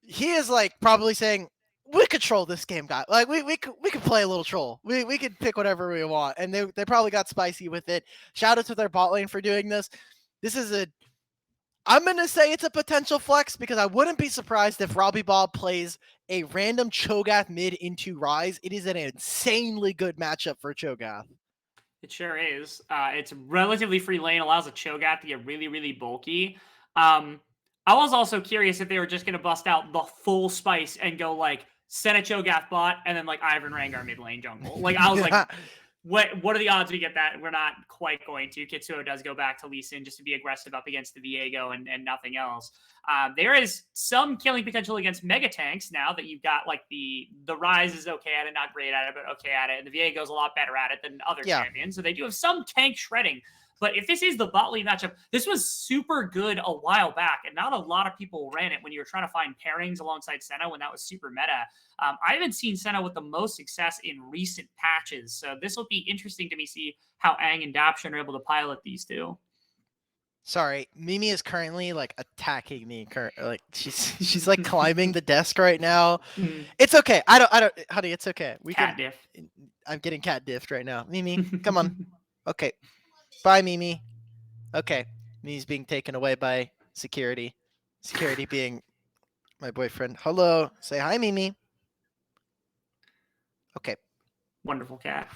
He is probably saying, we control this game, guy. We could play a little troll. We could pick whatever we want, and they probably got spicy with it. Shout out to their bot lane for doing this. This is I'm going to say it's a potential flex, because I wouldn't be surprised if Robbie Bob plays a random Cho'Gath mid into Ryze. It is an insanely good matchup for Cho'Gath. It sure is. It's relatively free lane, allows a Cho'Gath to get really, really bulky. I was also curious if they were just going to bust out the full spice and go send a Cho'Gath bot and then Ivan Rengar mid lane jungle. I was what are the odds we get that? We're not quite going to. Kitsuo does go back to Lee Sin just to be aggressive up against the Viego and nothing else. There is some killing potential against mega tanks now that you've got the Ryze is okay at it, not great at it, but okay at it. And the Viego's a lot better at it than other champions. So they do have some tank shredding. But if this is the bot lane matchup, this was super good a while back, and not a lot of people ran it when you were trying to find pairings alongside Senna when that was super meta. I haven't seen Senna with the most success in recent patches, so this will be interesting to me see how Aang and Daption are able to pilot these two. Sorry, Mimi is currently attacking me. She's climbing the desk right now. It's okay. I don't, honey. It's okay. I'm getting cat diffed right now. Mimi, come on. Okay. Bye, Mimi. Okay. Mimi's being taken away by security. Security being my boyfriend. Hello. Say hi, Mimi. Okay. Wonderful cat.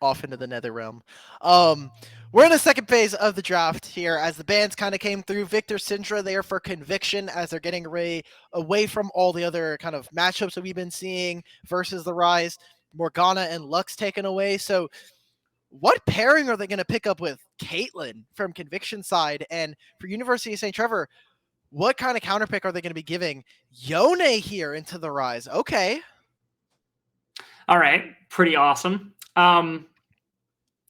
Off into the nether realm. We're in the second phase of the draft here, as the bans kind of came through. Victor Syndra there for Conviction, as they're getting away from all the other kind of matchups that we've been seeing versus the Ryze. Morgana and Lux taken away. So what pairing are they going to pick up with Caitlyn from Conviction side? And for University of St. Trevor, what kind of counterpick are they going to be giving Yone here into the Ryze? Okay. All right. Pretty awesome.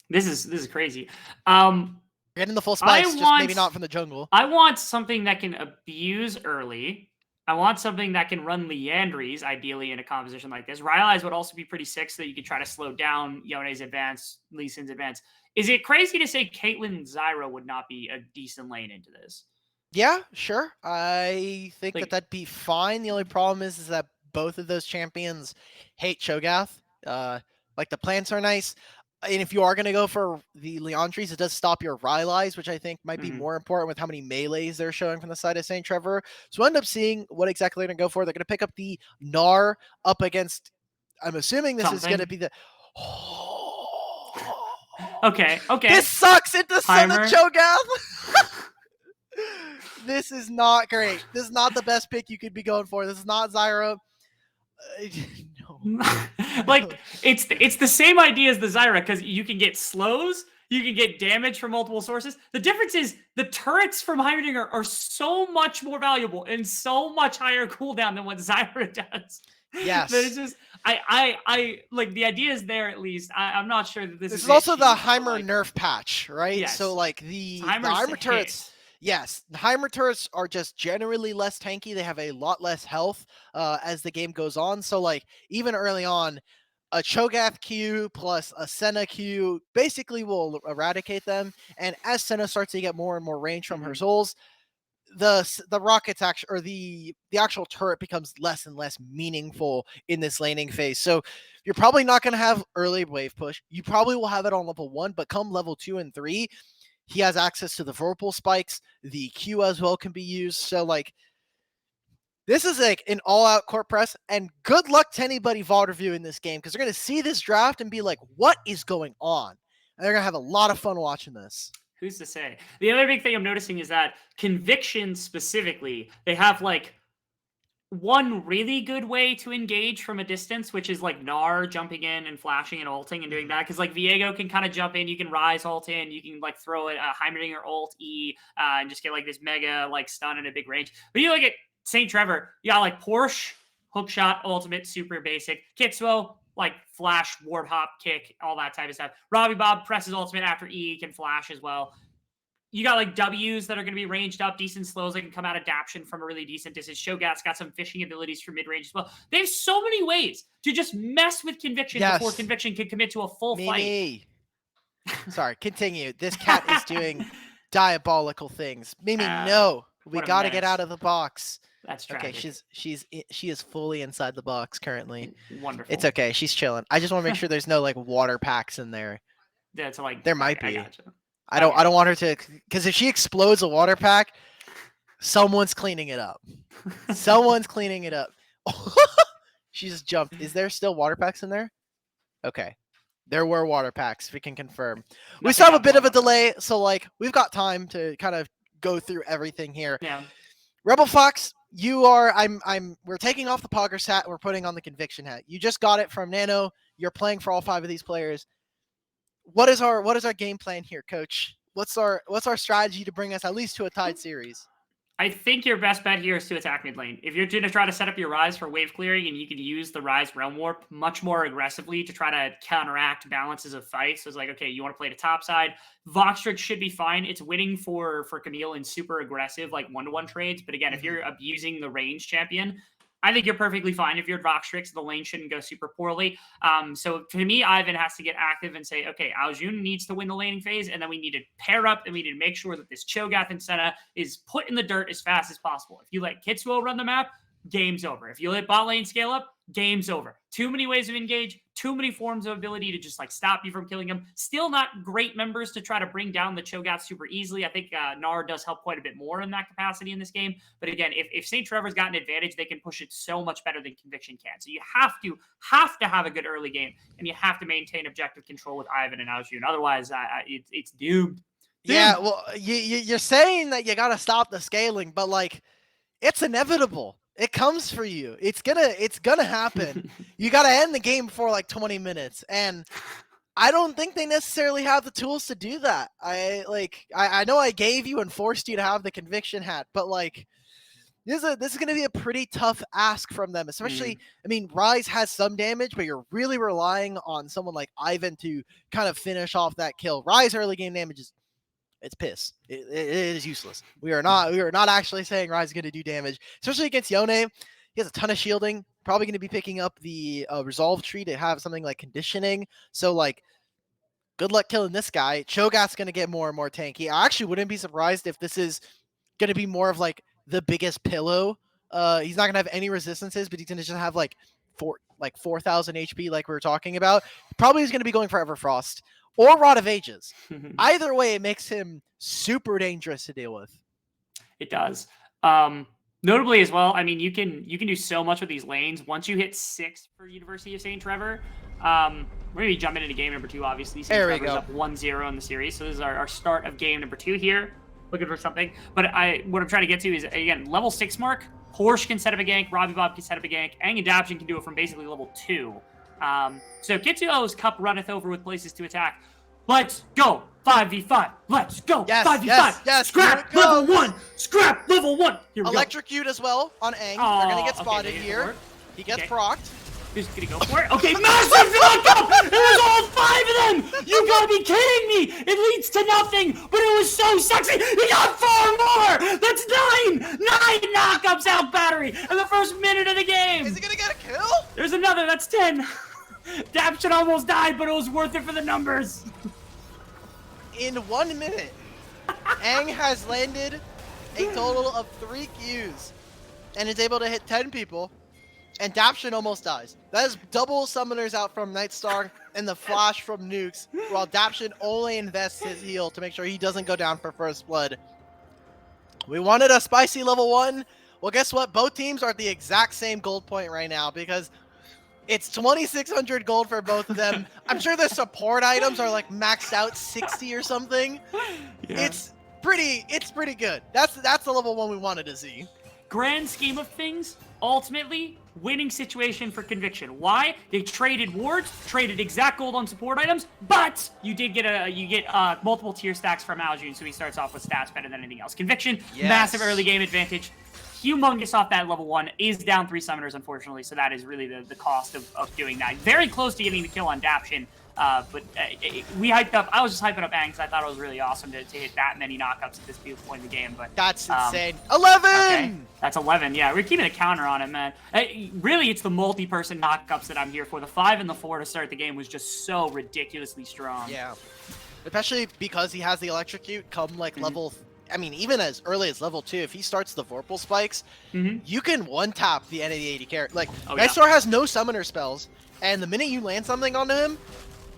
This is crazy. We're getting the full spikes, just maybe not from the jungle. I want something that can abuse early. I want something that can run Leandries, ideally, in a composition like this. Rylai's would also be pretty sick so that you could try to slow down Yone's advance, Lee Sin's advance. Is it crazy to say Caitlyn and Zyra would not be a decent lane into this? Yeah, sure. I think Like- that'd be fine. The only problem is that both of those champions hate Cho'Gath. Like the plants are nice. And if you are going to go for the Leandries, it does stop your Rylai's, which I think might be more important with how many melees they're showing from the side of St. Trevor. So we'll end up seeing what exactly they're going to go for. They're going to pick up the Gnar up against, I'm assuming this is going to be the... Okay. This sucks! It does son of Heimer. Cho'Gath! This is not great. This is not the best pick you could be going for. This is not Zyra. No. Like it's the same idea as the Zyra because you can get slows, you can get damage from multiple sources. The difference is the turrets from Heimerdinger are so much more valuable and so much higher cooldown than what Zyra does. Yes. That it's just I like the idea is there at least. I'm not sure that this is is also the Heimer nerf patch, right? Yes. So like the Heimer turrets. Yes, the Heimer turrets are just generally less tanky. They have a lot less health as the game goes on. So like even early on, a Cho'Gath Q plus a Senna Q basically will eradicate them. And as Senna starts to get more and more range from her souls, the rockets actually, or the actual turret becomes less and less meaningful in this laning phase. So you're probably not going to have early wave push. You probably will have it on level 1, but come level 2 and 3, he has access to the Whirlpool spikes. The Q as well can be used. So like, this is like an all-out court press, and good luck to anybody VOD reviewing this game because they're going to see this draft and be like, what is going on? And they're going to have a lot of fun watching this. Who's to say? The other big thing I'm noticing is that Conviction specifically, they have like one really good way to engage from a distance, which is like Gnar jumping in and flashing and ulting and doing that. Because like Viego can kind of jump in, you can rise ult in, you can like throw a Heimerdinger ult E and just get like this mega like stun in a big range. But you look at St. Trevor, you got like Porsche, hookshot, ultimate, super basic. Kitsuo, like flash, ward hop, kick, all that type of stuff. Robbie Bob presses ultimate after E, can flash as well. You got like W's that are going to be ranged up, decent slows that can come out of adaption from a really decent distance. Cho'Gath's got some fishing abilities for mid-range as well. They have so many ways to just mess with Conviction before Conviction can commit to a full fight. Sorry, continue. This cat is doing diabolical things. Mimi, no. We got to get out of the box. That's tragic. Okay, she is fully inside the box currently. Wonderful. It's okay. She's chilling. I just want to make sure there's no like water packs in there. That's like there might be. Gotcha. I don't want her to, because if she explodes a water pack, someone's cleaning it up. Someone's cleaning it up. She just jumped. Is there still water packs in there? Okay. There were water packs. We can confirm. We still have a bit of a delay, so like we've got time to kind of go through everything here. Yeah. Rebel Fox, we're taking off the Poggers hat. We're putting on the Conviction hat. You just got it from Nano. You're playing for all 5 of these players. What is our game plan here, Coach? What's our strategy to bring us at least to a tied series? I think your best bet here is to attack mid lane. If you're going to try to set up your Rise for wave clearing and you can use the Rise Realm Warp much more aggressively to try to counteract balances of fights. So it's like, okay, you want to play the top side. Voxtrix should be fine. It's winning for Camille in super aggressive, like 1-to-1 trades. But again, if you're abusing the range champion, I think you're perfectly fine. If you're at Voxtrix, the lane shouldn't go super poorly. So to me, Ivan has to get active and say, okay, Aljun needs to win the laning phase, and then we need to pair up, and we need to make sure that this Cho'Gath and Senna is put in the dirt as fast as possible. If you let Kitsuo run the map, game's over. If you let bot lane scale up, game's over. Too many ways to engage, too many forms of ability to just like stop you from killing him. Still not great members to try to bring down the Cho'Gath super easily. I think Gnar does help quite a bit more in that capacity in this game. But again, if St. Trevor's got an advantage, they can push it so much better than Conviction can. So you have to have a good early game, and you have to maintain objective control with Ivan and Aljun. Otherwise, it's doomed. Yeah, well, you're saying that you got to stop the scaling, but like, it's inevitable. It comes for you. It's gonna happen. You got to end the game before like 20 minutes, and I don't think they necessarily have the tools to do that. I know I gave you and forced you to have the Conviction hat, but like this is gonna be a pretty tough ask from them. Especially, I mean, Rise has some damage, but you're really relying on someone like Ivan to kind of finish off that kill. Rise early game damage is It's piss. It is useless. We are not actually saying Rise is going to do damage, especially against Yone. He has a ton of shielding. Probably going to be picking up the resolve tree to have something like conditioning. So like, good luck killing this guy. Cho'Gath's going to get more and more tanky. I actually wouldn't be surprised if this is going to be more of like the biggest pillow. He's not going to have any resistances, but he's going to just have like 4,000 HP, like we were talking about. Probably is going to be going for Everfrost or Rod of Ages. Either way, it makes him super dangerous to deal with. It does. Notably as well, I mean, you can do so much with these lanes. Once you hit 6 for University of St. Trevor, we're going to be jumping into game number 2, obviously. St. Trevor's up 1-0 in the series, so this is our start of game number 2 here. Looking for something. But what I'm trying to get to is, again, level 6 mark. Porsche can set up a gank. Robbie Bob can set up a gank. Aang and Adaption can do it from basically level 2. So Kitsuo's cup runneth over with places to attack. Let's go 5v5. Let's go 5v5. Yes, Scrap level 1. Scrap level 1. Here we Electrocute as well on Aang. They're going to get spotted here. He gets procced. Who's gonna go for it? Okay, massive knockup! It was all 5 of them! You gotta be kidding me! It leads to nothing, but it was so sexy! He got 4 more! That's 9! 9 knockups out battery in the first minute of the game! Is he gonna get a kill? There's another, that's 10! Daption almost died, but it was worth it for the numbers! In 1 minute, Aang has landed a total of 3 Qs and is able to hit 10 people. And Daption almost dies. That is double summoners out from Nightstar and the flash from Nukes, while Daption only invests his heal to make sure he doesn't go down for first blood. We wanted a spicy level 1. Well, guess what? Both teams are at the exact same gold point right now because it's 2,600 gold for both of them. I'm sure the support items are like maxed out 60 or something. Yeah. It's pretty good. That's the level 1 we wanted to see. Grand scheme of things, ultimately, winning situation for Conviction. Why? They traded wards, traded exact gold on support items, but you did get multiple tier stacks from Aljun, so he starts off with stats better than anything else. Conviction, massive early game advantage. Humongous off that level 1, is down 3 summoners, unfortunately, so that is really the cost of doing that. Very close to getting the kill on Daption, but we hyped up. I was just hyping up Aang because I thought it was really awesome to hit that many knockups at this point in the game. But that's insane. 11. Okay. That's 11. Yeah, we're keeping a counter on it, man. Really, it's the multi-person knockups that I'm here for. The 5 and the 4 to start the game was just so ridiculously strong. Yeah, especially because he has the electrocute come like level. I mean, even as early as level 2, if he starts the Vorpal spikes, you can one-tap the end of the 80 character. Like, Nightstar has no summoner spells, and the minute you land something onto him,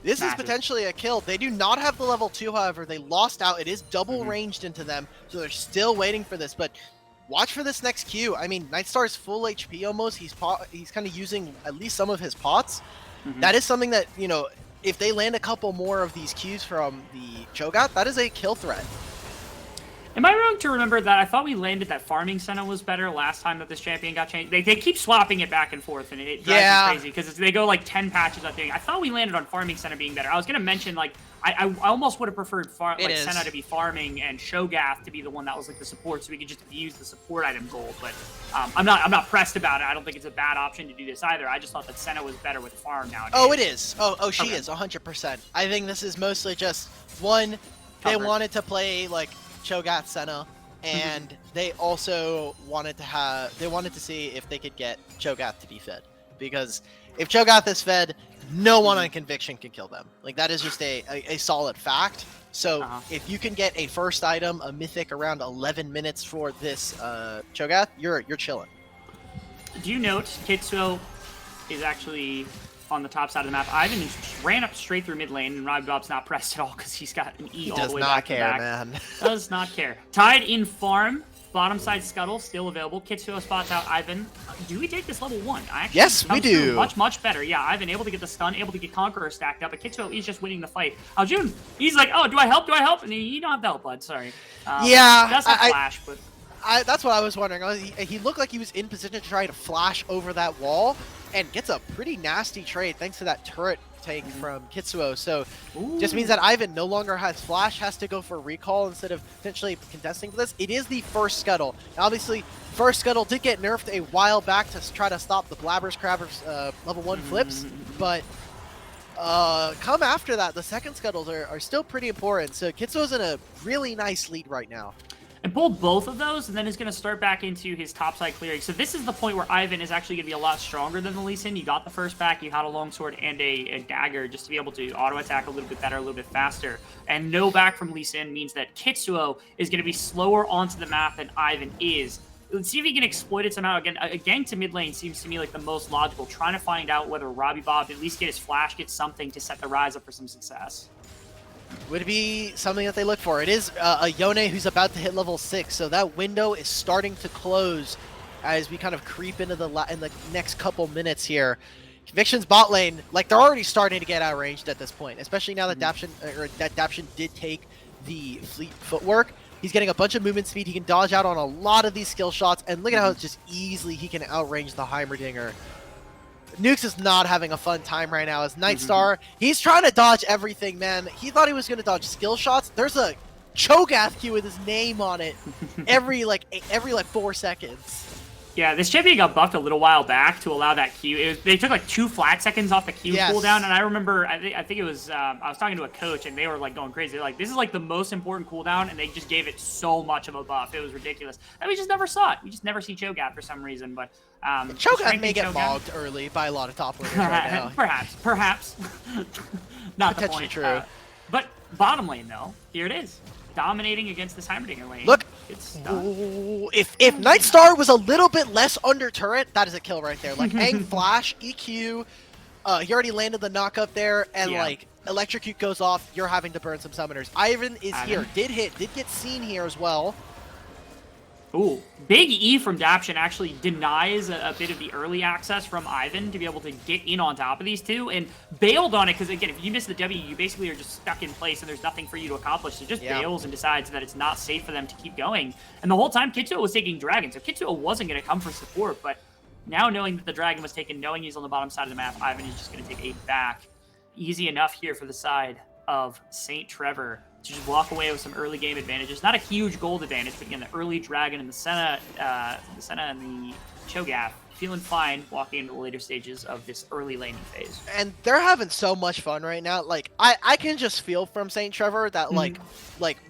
this is potentially a kill. They do not have the level 2, however. They lost out. It is double ranged into them, so they're still waiting for this. But watch for this next Q. I mean, Nightstar's full HP almost. He's kind of using at least some of his pots. That is something that, you know, if they land a couple more of these Qs from the Cho'Gath, that is a kill threat. Am I wrong to remember that I thought we landed that Farming Senna was better last time that this champion got changed? They keep swapping it back and forth, and it drives me crazy because they go like 10 patches, I think. I thought we landed on Farming Senna being better. I was going to mention, like, I almost would have preferred Senna to be farming and Cho'Gath to be the one that was like the support, so we could just use the support item gold. But I'm not pressed about it. I don't think it's a bad option to do this either. I just thought that Senna was better with farm nowadays. Oh, it is. Oh, she is 100%. I think this is mostly just one. They wanted to play like Cho'Gath Senna, and they also wanted to see if they could get Cho'Gath to be fed, because if Cho'Gath is fed, no one on Conviction can kill them. Like, that is just a solid fact. So if you can get a first item, a mythic, around 11 minutes for this Cho'Gath, you're chilling. Do you note Kitsuo is actually on the top side of the map? Ivan just ran up straight through mid lane, and Rob Bob's not pressed at all because he's got an E all the way back to back. Man. Does not care. Tied in farm. Bottom side Scuttle still available. Kitsuo spots out Ivan. Do we take this level 1? Yes, we do. Much better. Yeah, Ivan able to get the stun, able to get Conqueror stacked up, but Kitsuo is just winning the fight. Aljun, he's like, oh, do I help? And you don't have the help, bud. Sorry. Yeah. That's a flash, but that's what I was wondering. He looked like he was in position to try to flash over that wall, and gets a pretty nasty trade thanks to that turret take from Kitsuo. So just means that Ivan no longer has flash, has to go for recall instead of potentially contesting for this. It is the first Scuttle. Now, obviously, first Scuttle did get nerfed a while back to try to stop the Blabbers Crabbers level 1 flips, but Come after that, the second scuttles are still pretty important. So Kitsuo's in a really nice lead right now. And pulled both of those, and then is going to start back into his topside clearing. So this is the point where Ivan is actually going to be a lot stronger than the Lee Sin. You got the first back, you had a longsword and a dagger just to be able to auto-attack a little bit better, a little bit faster. And no back from Lee Sin means that Kitsuo is going to be slower onto the map than Ivan is. Let's see if he can exploit it somehow. Again, a gank to mid lane seems to me like the most logical, trying to find out whether Robbie Bob at least get his flash, get something to set the Rise up for some success. Would be something that they look for. It is a Yone who's about to hit level 6, so that window is starting to close as we kind of creep into the next couple minutes here. Conviction's bot lane, like they're already starting to get outranged at this point, especially now that Daption did take the fleet footwork. He's getting a bunch of movement speed. He can dodge out on a lot of these skill shots, and look at how just easily he can outrange the Heimerdinger. Nukes is not having a fun time right now as Nightstar. He's trying to dodge everything, man. He thought he was going to dodge skill shots. There's a Cho'Gath Q with his name on it every 4 seconds. Yeah, this champion got buffed a little while back to allow that Q. They took like 2 flat seconds off the Q cooldown, and I remember, I think it was, I was talking to a coach, and they were like going crazy. They're like, this is like the most important cooldown, and they just gave it so much of a buff. It was ridiculous. And we just never saw it. We just never see Cho'Gath for some reason, but... Cho'Gath may get mogged early by a lot of top laners right now. Perhaps. Not the point. True. But bottom lane, though, here it is. Dominating against this Heimerdinger lane. Look, it's if Nightstar was a little bit less under turret, that is a kill right there. Like Aang flash, EQ, he already landed the knock up there, and like electrocute goes off, you're having to burn some summoners. Ivan is here, did get seen here as well. Ooh, big E from Daption actually denies a bit of the early access from Ivan to be able to get in on top of these two, and bailed on it, because again, if you miss the W, you basically are just stuck in place and there's nothing for you to accomplish, so just bails and decides that it's not safe for them to keep going. And the whole time, Kitsuo was taking Dragon, so Kitsuo wasn't going to come for support, but now knowing that the Dragon was taken, knowing he's on the bottom side of the map, Ivan is just going to take a back. Easy enough here for the side of St. Trevor to just walk away with some early game advantages. Not a huge gold advantage, but again, the early Dragon and the Senna and the Cho'Gath feeling fine walking into the later stages of this early laning phase. And they're having so much fun right now. Like I can just feel from St. Trevor that like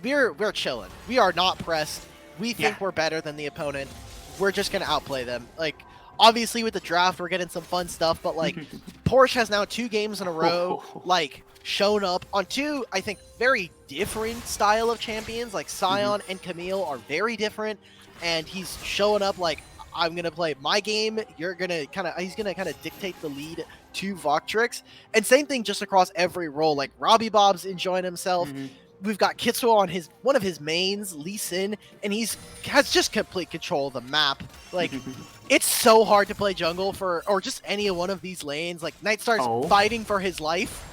we're chilling. We are not pressed. We think we're better than the opponent. We're just gonna outplay them. Like obviously with the draft we're getting some fun stuff, but like Porsche has now 2 games in a row like shown up on 2, I think, very different style of champions. Like Sion and Camille are very different, and he's showing up like, I'm gonna play my game, he's gonna kind of dictate the lead to Voctrix. And same thing just across every role. Like Robbie Bob's enjoying himself. We've got Kitsuo on one of his mains, Lee Sin, and has just complete control of the map. Like it's so hard to play jungle or just any one of these lanes. Like Nightstar's fighting for his life.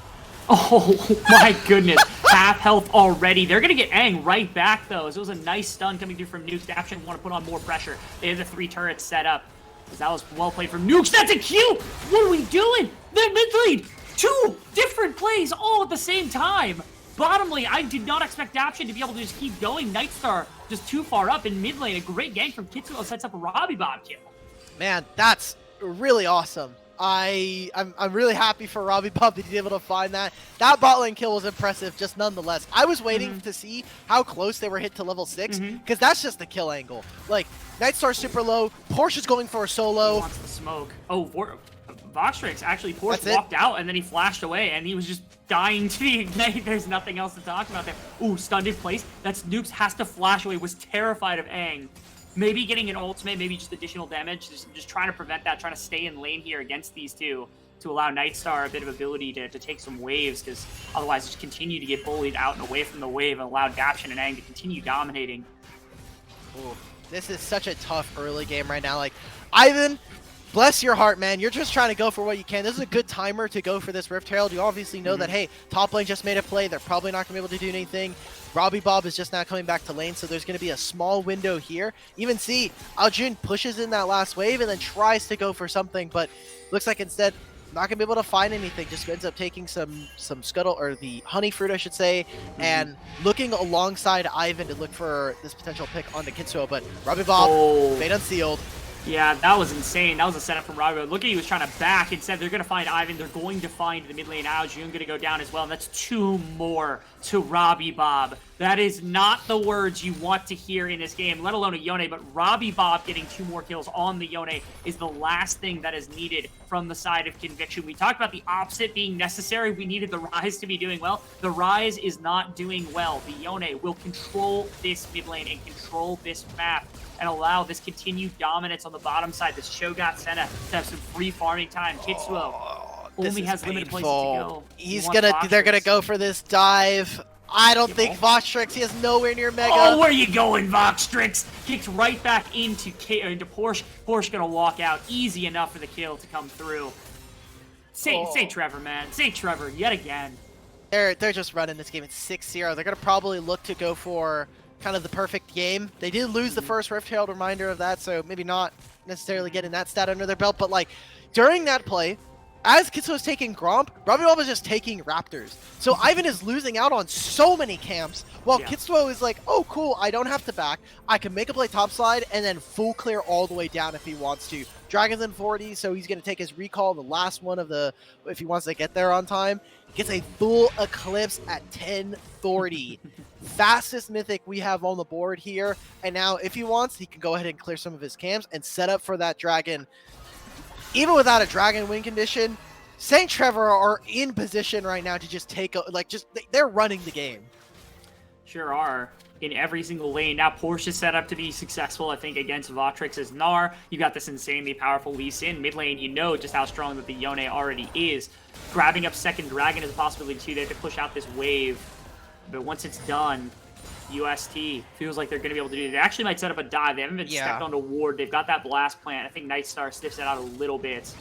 Oh my goodness, half health already. They're gonna get Aang right back though, as it was a nice stun coming through from Nukes. Daption want to put on more pressure. They have the 3 turrets set up. That was well played from Nukes. That's a Q! What are we doing? They're mid lead! 2 different plays all at the same time! Bottom lane, I did not expect Daption to be able to just keep going. Nightstar just too far up in mid lane. A great gank from Kitsuo sets up a Robbie Bob kill. Man, that's really awesome. I'm really happy for Robbie Bob that he's able to find that. That bot lane kill was impressive, just nonetheless. I was waiting to see how close they were hit to level 6, because that's just the kill angle. Like, Nightstar's super low, Porsche's going for a solo. He wants the smoke. Oh, Voxtrix, actually, Porsche walked out, and then he flashed away, and he was just dying to the ignite. There's nothing else to talk about there. Ooh, stunned in place. That's Nukes has to flash away, was terrified of Aang. Maybe getting an ultimate, maybe just additional damage, just trying to prevent that, trying to stay in lane here against these two to allow Nightstar a bit of ability to take some waves, because otherwise just continue to get bullied out and away from the wave and allow Daption and Aang to continue dominating. Ooh, this is such a tough early game right now. Like, Ivan, bless your heart, man. You're just trying to go for what you can. This is a good timer to go for this Rift Herald. You obviously know that, hey, top lane just made a play. They're probably not going to be able to do anything. Robbie Bob is just now coming back to lane, so there's going to be a small window here. Even see, Aljun pushes in that last wave and then tries to go for something, but looks like instead not going to be able to find anything. Just ends up taking some scuttle, or the honey fruit, I should say, and looking alongside Ivan to look for this potential pick onto Kitsuo, but Robbie Bob, fate unsealed. Yeah, that was insane. That was a setup from Robbie. Look at he was trying to back. Instead, they're going to find Ivan. They're going to find the mid lane. Ao Jun going to go down as well. And that's 2 more to Robbie Bob. That is not the words you want to hear in this game, let alone a Yone. But Robbie Bob getting 2 more kills on the Yone is the last thing that is needed from the side of Conviction. We talked about the opposite being necessary. We needed the Rise to be doing well. The Rise is not doing well. The Yone will control this mid lane and control this map and allow this continued dominance on the bottom side. This Shogat Senna to have some free farming time. Kitsuo only has limited places to go. They're gonna go for this dive. I don't think Vostrix, he has nowhere near Mega. Oh, where you going, Vostrix? Kicked right back into Porsche. Porsche gonna walk out. Easy enough for the kill to come through. St. Trevor, man. St. Trevor, yet again. They're just running this game at 6-0. They're gonna probably look to go for kind of the perfect game. They did lose the first Rift Herald, reminder of that, so maybe not necessarily getting that stat under their belt, but like during that play, as Kitsuo was taking Gromp, Robbie Bob was just taking Raptors. So Ivan is losing out on so many camps, while Kitsuo is like, oh cool, I don't have to back, I can make a play topside and then full clear all the way down if he wants to. Dragon's in 40, so he's going to take his recall, the last one of the, if he wants to get there on time. He gets a full Eclipse at 1040. Fastest mythic we have on the board here, and now if he wants, he can go ahead and clear some of his camps and set up for that dragon. Even without a dragon win condition, St. Trevor are in position right now to just take they're running the game. Sure are. In every single lane. Now Porsche is set up to be successful, I think, against Votrix's Gnar. You got this insanely powerful Lee Sin. Mid lane, you know just how strong that the Yone already is. Grabbing up second dragon is a possibility too. They have to push out this wave. But once it's done, UST feels like they're going to be able to do it. They actually might set up a dive. They haven't been stepped onto ward. They've got that blast plant. I think Nightstar sniffs it out a little bit.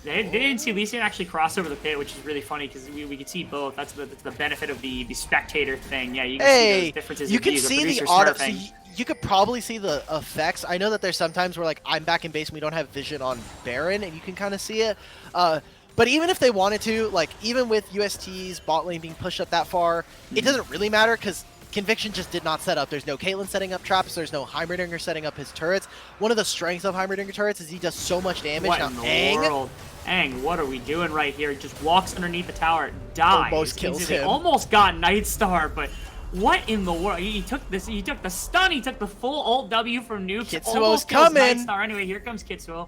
They didn't see Lee Sin actually cross over the pit, which is really funny because we could see both. That's the benefit of the spectator thing. Yeah, you can see those differences. You can see the auto. So you could probably see the effects. I know that there's sometimes where like I'm back in base and we don't have vision on Baron, and you can kind of see it. But even if they wanted to, like even with UST's bot lane being pushed up that far, it doesn't really matter because Conviction just did not set up. There's no Caitlyn setting up traps. There's no Heimerdinger setting up his turrets. One of the strengths of Heimerdinger turrets is he does so much damage. What in the world? Aang, what are we doing right here? He just walks underneath the tower, dies. Almost kills him. Almost got Nightstar, but what in the world? He took this. He took the stun. He took the full ult W from Nukes. Kitsuo's coming. Nightstar. Anyway, here comes Kitsuo.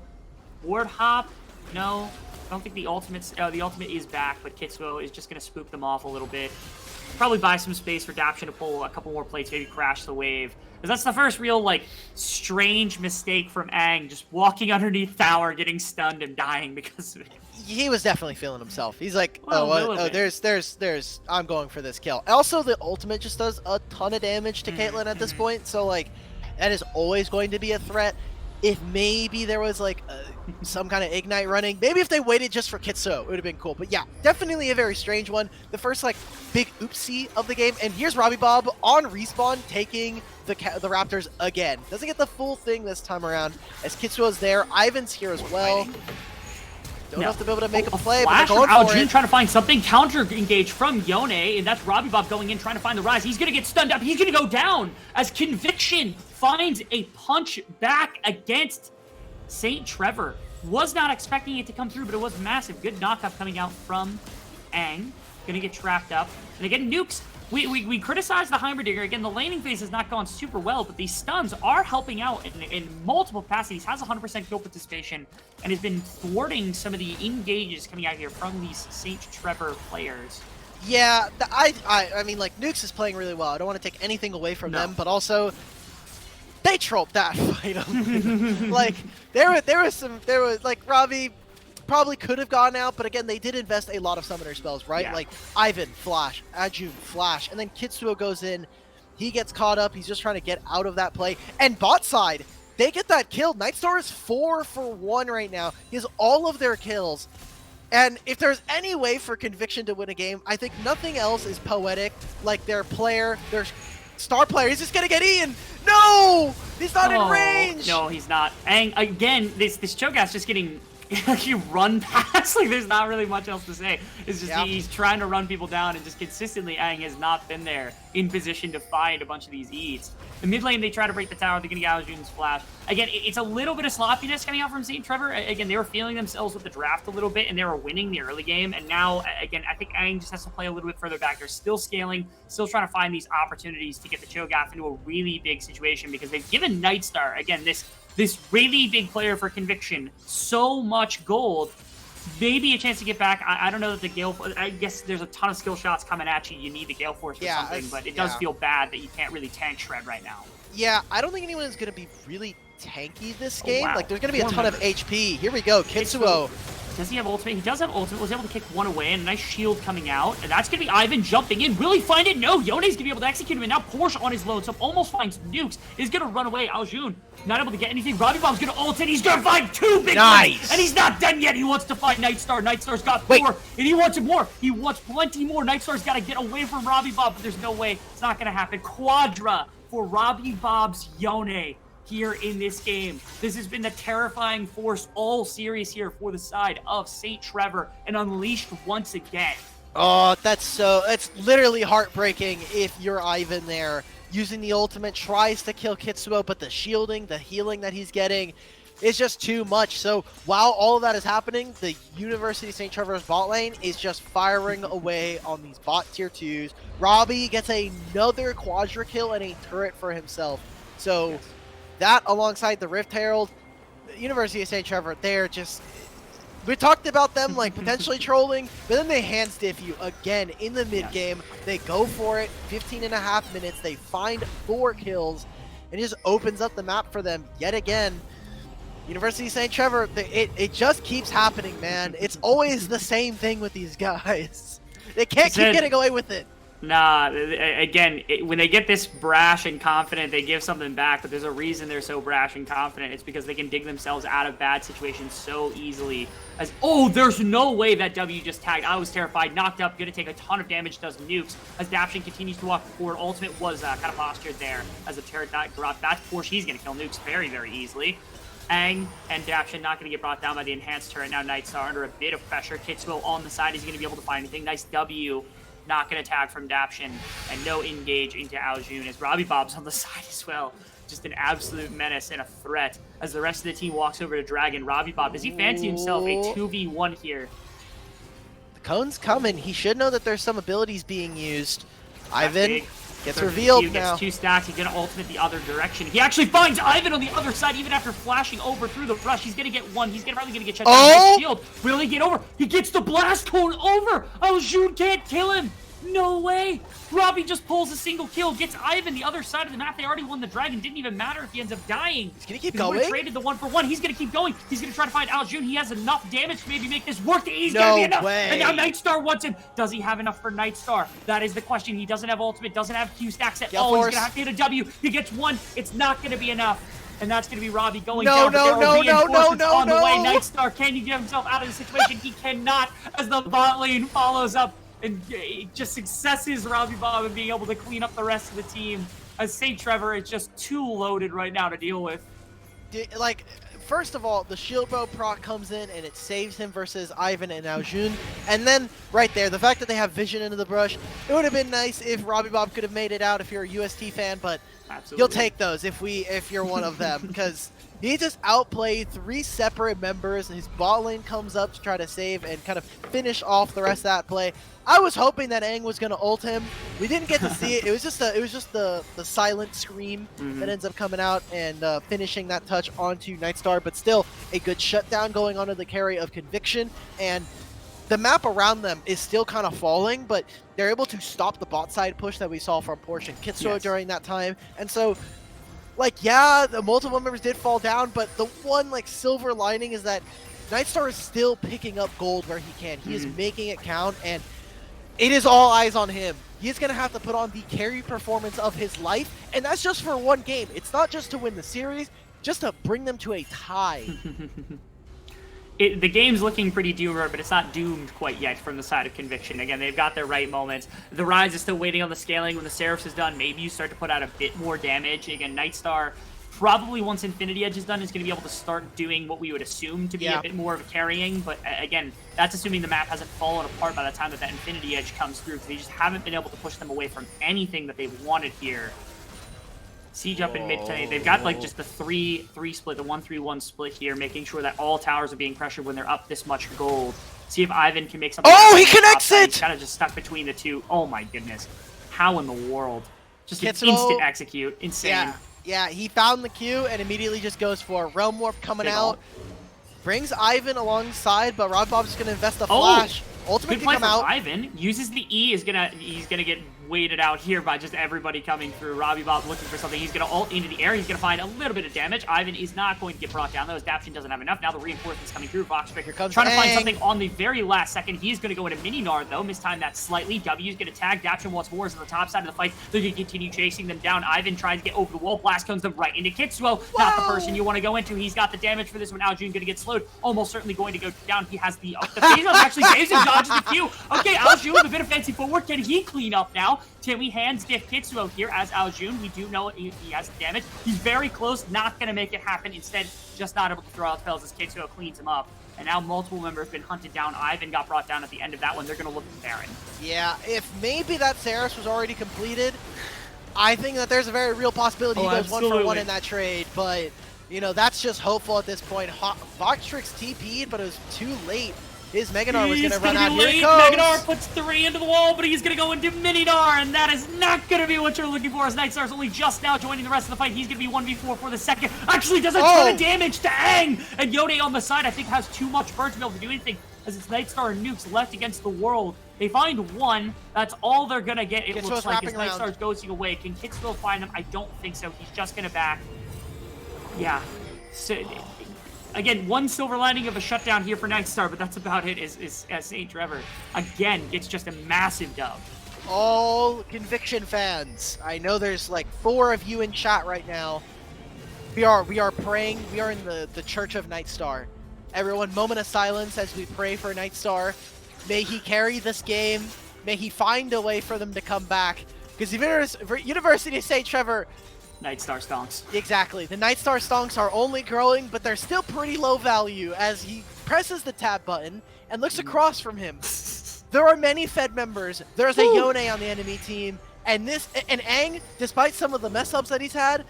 Ward hop. No, I don't think the ultimate is back, but Kitsuo is just gonna spook them off a little bit. Probably buy some space for Daption to pull a couple more plates, maybe crash the wave. Because that's the first real, like, strange mistake from Aang, just walking underneath tower, getting stunned, and dying because of it. He was definitely feeling himself. He's like, there's, I'm going for this kill. Also, the ultimate just does a ton of damage to Caitlyn at this point, so, like, that is always going to be a threat. If maybe there was, like, some kind of Ignite running, maybe if they waited just for Kitsuo, it would have been cool. But yeah, definitely a very strange one. The first, like, big oopsie of the game. And here's Robbie Bob on respawn taking the Raptors again. Doesn't get the full thing this time around as Kitsuo's there. Ivan's here as well. Don't have to be able to make a play, but they're going for it. Trying to find something. Counter engage from Yone, and that's Robbie Bob going in, trying to find the Rise. He's going to get stunned up. He's going to go down as Conviction finds a punch back against St. Trevor. Was not expecting it to come through, but it was massive. Good knockup coming out from Aang. Going to get trapped up. And again, Nukes. We criticize the Heimerdinger. Again, the laning phase has not gone super well, but these stuns are helping out in multiple capacities. Has 100% kill participation and has been thwarting some of the engages coming out here from these St. Trevor players. Yeah, I mean, like, Nukes is playing really well. I don't want to take anything away from them, but also, they trolled that fight. Like, there was, like, Robbie probably could have gone out, but again, they did invest a lot of summoner spells, right? Yeah. Like Ivan, flash, Ajun, flash, and then Kitsuo goes in, he gets caught up, he's just trying to get out of that play, and bot side, they get that kill. Nightstar is 4 for 1 right now. He has all of their kills, and if there's any way for Conviction to win a game, I think nothing else is poetic. Like their player, their star player, he's just gonna get Ian. No! He's not in range! No, he's not. And again, this Cho'Gath's just getting you run past. Like, there's not really much else to say. It's just he's trying to run people down, and just consistently Aang has not been there in position to find a bunch of these eats. The mid lane, they try to break the tower. They're going to get Aojun's flash. Again, it's a little bit of sloppiness coming out from St. Trevor. Again, they were feeling themselves with the draft a little bit, and they were winning the early game. And now, again, I think Aang just has to play a little bit further back. They're still scaling, still trying to find these opportunities to get the Cho'Gath into a really big situation, because they've given Nightstar, again, this really big player for Conviction, so much gold, maybe a chance to get back. I don't know that the Gale, I guess there's a ton of skill shots coming at you. You need the Gale Force for something, but it does feel bad that you can't really tank Shred right now. Yeah, I don't think anyone is going to be really tanky this game. Like, there's going to be a ton of HP. Here we go, Kitsuo. Does he have ultimate? He does have ultimate. Was able to kick one away, and a nice shield coming out. And that's going to be Ivan jumping in. Will he find it? No. Yone's going to be able to execute him. And now Porsche on his load, so almost finds nukes. Is going to run away. Aojun not able to get anything. Robbie Bomb's going to ult, and he's going to find 2 big ones. And he's not done yet. He wants to find Nightstar. Nightstar's got 4, and he wants more. He wants plenty more. Nightstar's got to get away from Robbie Bob, but there's no way. It's not going to happen. Quadra for Robbie Bob's Yone here in this game. This has been the terrifying force all series here for the side of St. Trevor, and unleashed once again. Oh, it's literally heartbreaking if you're Ivan there. Using the ultimate, tries to kill Kitsuo, but the shielding, the healing that he's getting is just too much. So while all of that is happening, the University St. Trevor's bot lane is just firing away on these bot tier 2s. Robbie gets another Quadra kill and a turret for himself. So that, alongside the Rift Herald, University of St. Trevor, we talked about them like potentially trolling, but then they hand stiff you again in the mid game. They go for it, 15.5 minutes, they find 4 kills, and it just opens up the map for them yet again. University of St. Trevor, it just keeps happening, man. It's always the same thing with these guys. They can't keep getting away with it. Nah, again, when they get this brash and confident, they give something back, but there's a reason they're so brash and confident. It's because they can dig themselves out of bad situations so easily. There's no way that W just tagged. I was terrified. Knocked up, gonna take a ton of damage, does nukes. As Daption continues to walk forward, ultimate was kind of postured there as the turret got dropped. That's Porsche. He's gonna kill nukes very, very easily. Aang and Daption not going to get brought down by the enhanced turret. Now Nightstar under a bit of pressure. Kitsuo on the side. He's going to be able to find anything. Nice W. Not going to tag from Daption. And no engage into Aojun as Robbie Bob's on the side as well. Just an absolute menace and a threat as the rest of the team walks over to Dragon. Robbie Bob, does he fancy himself a 2v1 here? The cone's coming. He should know that there's some abilities being used. Ivan gets revealed now. Gets 2 stacks. He's going to ultimate the other direction. He actually finds Ivan on the other side, even after flashing over through the rush. He's going to get 1. He's probably going to get shut down. Nice shield. Will he get over? He gets the blast cone over. Aojun can't kill him. No way. Robbie just pulls a single kill, gets Ivan the other side of the map. They already won the dragon. Didn't even matter if he ends up dying. He's going to keep going. He traded the 1-for-1. He's going to keep going. He's going to try to find Aojun. He has enough damage to maybe make this work. He's going to be enough. And now Nightstar wants him. Does he have enough for Nightstar? That is the question. He doesn't have ultimate, doesn't have Q stacks at all. He's going to have to hit a W. He gets 1. It's not going to be enough. And that's going to be Robbie going down. No. On the way. Nightstar, can he get himself out of the situation? He cannot, as the bot lane follows up. And just successes Robbie Bob and being able to clean up the rest of the team. As St. Trevor is just too loaded right now to deal with. Like, first of all, the shield bow proc comes in and it saves him versus Ivan and Aojun. And then, right there, the fact that they have vision into the brush, it would have been nice if Robbie Bob could have made it out if you're a UST fan, but you'll take those if you're one of them, because he just outplayed 3 separate members, and his bot lane comes up to try to save and kind of finish off the rest of that play. I was hoping that Aang was going to ult him. We didn't get to see it. It was just the silent scream that ends up coming out and finishing that touch onto Nightstar, but still a good shutdown going onto the carry of Conviction. And the map around them is still kind of falling, but they're able to stop the bot side push that we saw from Porsche and Kitsuo during that time. And so, like, yeah, the multiple members did fall down, but the one, like, silver lining is that Nightstar is still picking up gold where he can. He is making it count, and it is all eyes on him. He's going to have to put on the carry performance of his life, and that's just for one game. It's not just to win the series, just to bring them to a tie. The game's looking pretty doomed, but it's not doomed quite yet from the side of Conviction. Again, they've got their right moments. The Rise is still waiting on the scaling. When the Seraphs is done, maybe you start to put out a bit more damage. Again, Nightstar Probably once Infinity Edge is done, is going to be able to start doing what we would assume to be a bit more of a carrying. But again, that's assuming the map hasn't fallen apart by the time that Infinity Edge comes through. They just haven't been able to push them away from anything that they've wanted here. Siege up in mid tonight. They've got like just the 3-3 split, the 1-3-1 split here, making sure that all towers are being pressured when they're up this much gold. See if Ivan can make something. Oh, he connects it! He's kind of just stuck between the two. Oh my goodness. How in the world? Just an Gets instant execute. Insane. Yeah, he found the Q and immediately just goes for Realm Warp coming out. Brings Ivan alongside, but Robbie just gonna invest the flash. Ultimate good can come out. Ivan uses the E. He's gonna get weighted out here by just everybody coming through. Robbie Bob looking for something. He's gonna ult into the air. He's gonna find a little bit of damage. Ivan is not going to get brought down though. His Daption doesn't have enough. Now the reinforcements coming through. Vox Striker trying to find something on the very last second. He's gonna go into Mini Nard though. Mistime that slightly. W's gonna tag. Daption once more is on the top side of the fight. They're gonna continue chasing them down. Ivan tries to get over the wall. Blast cones them right into Kitsuo. Not the person you want to go into. He's got the damage for this one. Aljun gonna get slowed. Almost certainly going to go down. He has the phase up actually saves and dodges the Q. Okay, Aljun with a bit of fancy footwork. Can he clean up now? Can we hands diff Kitsuo here as Aljun? We do know he has damage. He's very close, not going to make it happen. Instead, just not able to throw out spells as Kitsuo cleans him up. And now multiple members have been hunted down. Ivan got brought down at the end of that one. They're going to look at Baron. Yeah, if maybe that Saris was already completed, I think that there's a very real possibility he goes absolutely. 1 for 1 in that trade. But, you know, that's just hopeful at this point. Voxtrix TP'd, but it was too late. His Meganar was going to run out. Here he goes. Meganar puts 3 into the wall, but he's going to go into Mininar, and that is not going to be what you're looking for, as Nightstar's only just now joining the rest of the fight. He's going to be 1v4 for the second. Actually does a ton of damage to Aang, and Yone on the side, I think, has too much burn to be able to do anything, as it's Nightstar and Nukes left against the world. They find 1. That's all they're going to get, it looks like, as Nightstar's ghosting away. Can Kitsuo find them? I don't think so. He's just going to back. Yeah. So, again, 1 silver lining of a shutdown here for Nightstar, but that's about it as St. Trevor, again, gets just a massive dub. All Conviction fans, I know there's like 4 of you in chat right now. We are praying. We are in the Church of Nightstar. Everyone, moment of silence as we pray for Nightstar. May he carry this game. May he find a way for them to come back. Because University of St. Trevor... Nightstar stonks. Exactly. The Nightstar stonks are only growing, but they're still pretty low value as he presses the tab button and looks across from him. There are many Fed members. There's a Yone on the enemy team, and Aang, despite some of the mess ups that he's had,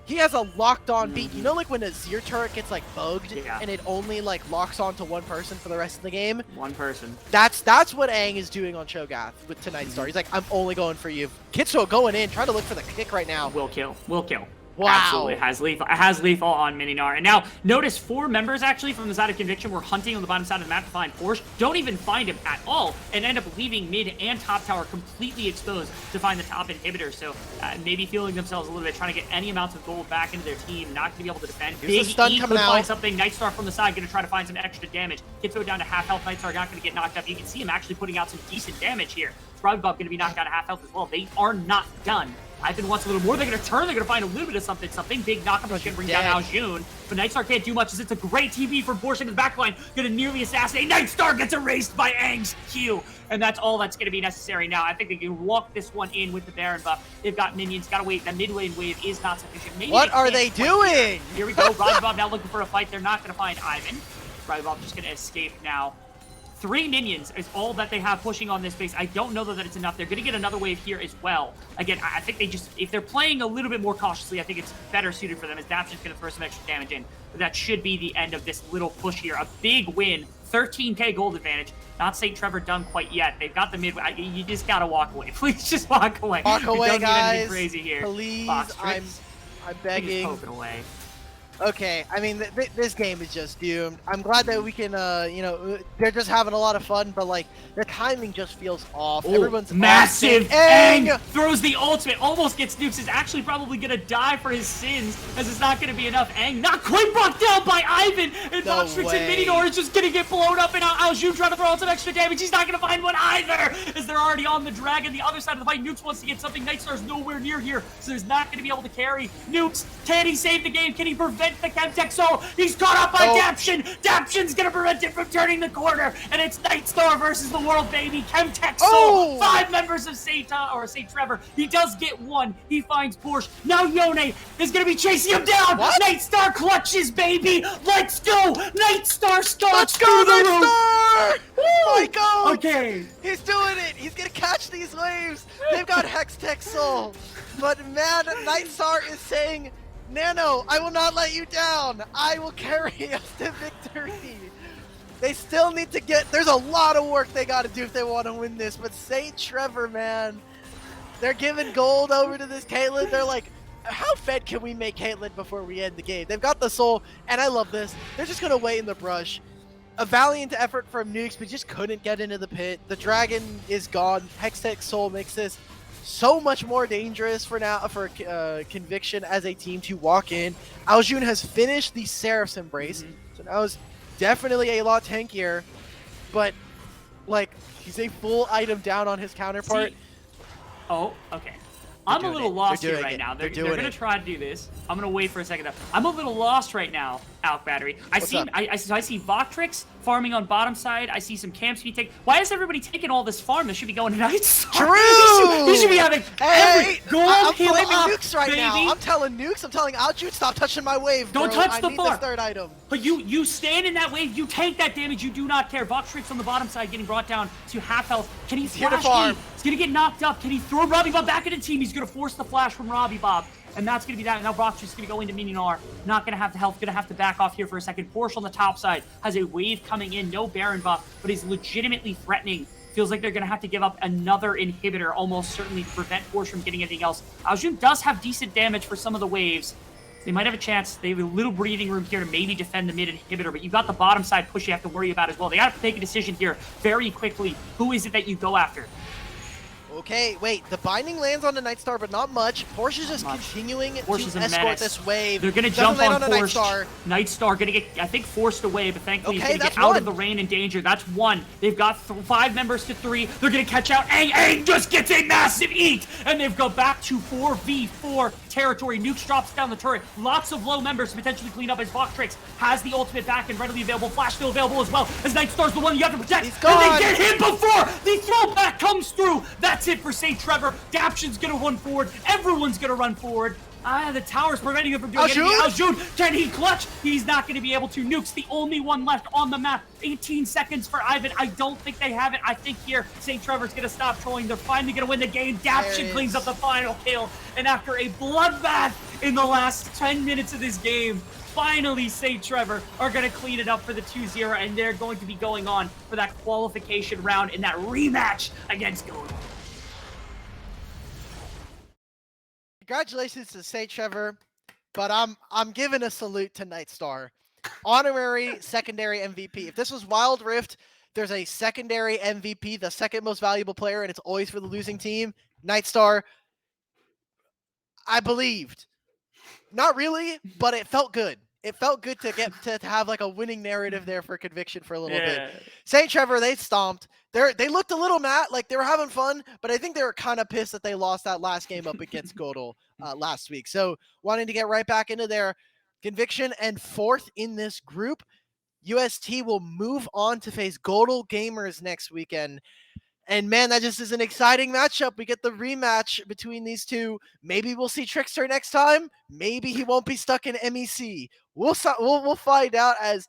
he has a locked on beat. You know, like when a Zir turret gets like bugged and it only like locks on to 1 person for the rest of the game? 1 person. That's what Aang is doing on Cho'Gath with Nightstar. He's like, I'm only going for you. Kitsuo going in, trying to look for the kick right now. Will kill. Will kill. Wow. Absolutely has lethal on Mininar. And now notice 4 members actually from the side of Conviction were hunting on the bottom side of the map to find Porsche. Don't even find him at all and end up leaving mid and top tower completely exposed to find the top inhibitor. So maybe feeling themselves a little bit, trying to get any amounts of gold back into their team, not going to be able to defend. Here's the stun coming out. Find something. Nightstar from the side going to try to find some extra damage. Kitsuo down to half health. Nightstar not going to get knocked up. You can see him actually putting out some decent damage here. Robbie Bob going to be knocked out of half health as well. They are not done. Ivan wants a little more. They're going to turn. They're going to find a little bit of something. Big knock-up is going to bring down Aljun. But Nightstar can't do much as it's a great TP for Borsch in his backline. Going to nearly assassinate. Nightstar gets erased by Aang's Q. And that's all that's going to be necessary now. I think they can walk this one in with the Baron buff. They've got minions. Got to wait. That mid-lane wave is not sufficient. Maybe what are they doing? Here we go. Robbie Bob now looking for a fight. They're not going to find Ivan. Robbie Bob just going to escape now. 3 minions is all that they have pushing on this base. I don't know that it's enough. They're going to get another wave here as well. Again, I think they just, if they're playing a little bit more cautiously, I think it's better suited for them as Daption's going to throw some extra damage in. But that should be the end of this little push here. A big win, 13k gold advantage. Not St. Trevor done quite yet. They've got the mid. You just got to walk away. Please just walk away. Walk away, don't guys. Need anything crazy here. Please, I'm begging. Just poking away. Okay, I mean, this game is just doomed. I'm glad that we can, you know, they're just having a lot of fun, but, like, the timing just feels off. Ooh, Everyone's massive. Aang throws the ultimate, almost gets Nukes, is actually probably going to die for his sins, as it's not going to be enough. Aang not quite brought down by Ivan, and Voxtrix and Minidor is just going to get blown up, and Aljun trying to throw out some extra damage. He's not going to find one either, as they're already on the dragon. The other side of the fight, Nukes wants to get something. Nightstar's nowhere near here, so he's not going to be able to carry. Nukes, can he save the game? Can he prevent the Chemtech Soul? He's caught up by Daption. Daption's going to prevent it from turning the corner, and it's Nightstar versus the world. world, baby. Chemtech Soul. Oh! 5 members of St. Trevor. He does get one. He finds Porsche. Now Yone is going to be chasing him down. What? Nightstar clutches, baby. Let's go. Nightstar starts. Let's go, through the roof. Nightstar! My God! Okay. He's doing it. He's going to catch these waves. They've got Hextech Soul. But man, Nightstar is saying, Nano, I will not let you down. I will carry us to victory. They still need to there's a lot of work they got to do if they want to win this. But St. Trevor, man, they're giving gold over to this Caitlyn. They're like, how fed can we make Caitlyn before we end the game? They've got the soul, and I love this. They're just going to wait in the brush. A valiant effort from Nukes, but just couldn't get into the pit. The dragon is gone. Hextech Soul makes this so much more dangerous for Conviction as a team to walk in. Aljun has finished the Seraph's Embrace, so now is definitely a lot tankier, but like he's a full item down on his counterpart. Oh, okay. I'm a little lost here right now. They're going to try to do this. I'm going to wait for a second. I'm a little lost right now, Alk Battery. I see Voctrix farming on bottom side. I see some camps being taken. Why is everybody taking all this farm? This should be going to Nightstar. True! He should be having I'm blaming up, Nukes right baby. now. I'm telling Nukes, I'm telling Aljun, stop touching my wave, Don't bro. touch the I need farm. this third item. But you stand in that wave, you tank that damage, you do not care. Voctrix on the bottom side getting brought down to half health. Can he flash E? He's going to get knocked up. Can he throw Robbie Bob back into the team? He's going to force the flash from Robbie Bob. And that's going to be that. Now Voctrix is going to go into Minion R. Not going to have the health. Going to have to back off here for a second. Porsche on the top side has a wave coming in. No Baron buff, but he's legitimately threatening. Feels like they're going to have to give up another inhibitor almost certainly to prevent Porsche from getting anything else. Aljun does have decent damage for some of the waves. They might have a chance. They have a little breathing room here to maybe defend the mid inhibitor, but you've got the bottom side push you have to worry about as well. They got to make a decision here very quickly. Who is it that you go after? Okay, wait. The binding lands on the Nightstar, but not much. Porsche is just continuing to escort this wave. They're going to jump on Porsche. Nightstar going to get, I think, forced away, but thankfully he's going to get out of the rain and danger. That's one. They've got 5 members to 3. They're going to catch out. Aang just gets a massive eat, and they've gone back to 4v4 territory. Nukes drops down the turret. Lots of low members to potentially clean up as Voctrix has the ultimate back and readily available. Flash still available as well, as Nightstar's the one you have to protect. He's gone. And they get him before the throwback comes through. That's it for St. Trevor. Daption's going to run forward. Everyone's going to run forward. The tower's preventing him from doing anything. Aljun, can he clutch? He's not going to be able to. Nuke's the only one left on the map. 18 seconds for Ivan. I don't think they have it. I think here, St. Trevor's going to stop trolling. They're finally going to win the game. Daption cleans up the final kill. And after a bloodbath in the last 10 minutes of this game, finally St. Trevor are going to clean it up for the 2-0, and they're going to be going on for that qualification round in that rematch against Gold. Congratulations to St. Trevor, but I'm giving a salute to Nightstar. Honorary secondary MVP. If this was Wild Rift, there's a secondary MVP, the second most valuable player, and it's always for the losing team. Nightstar, I believed. Not really, but it felt good. It felt good to get to have like a winning narrative there for Conviction for a little bit. St. Trevor, they stomped. They looked a little mad, like they were having fun, but I think they were kind of pissed that they lost that last game up against Godel last week. So wanting to get right back into their Conviction and 4th in this group, UST will move on to face Godel Gamers next weekend. And man, that just is an exciting matchup. We get the rematch between these two. Maybe we'll see Trickster next time. Maybe he won't be stuck in MEC. We'll find out. As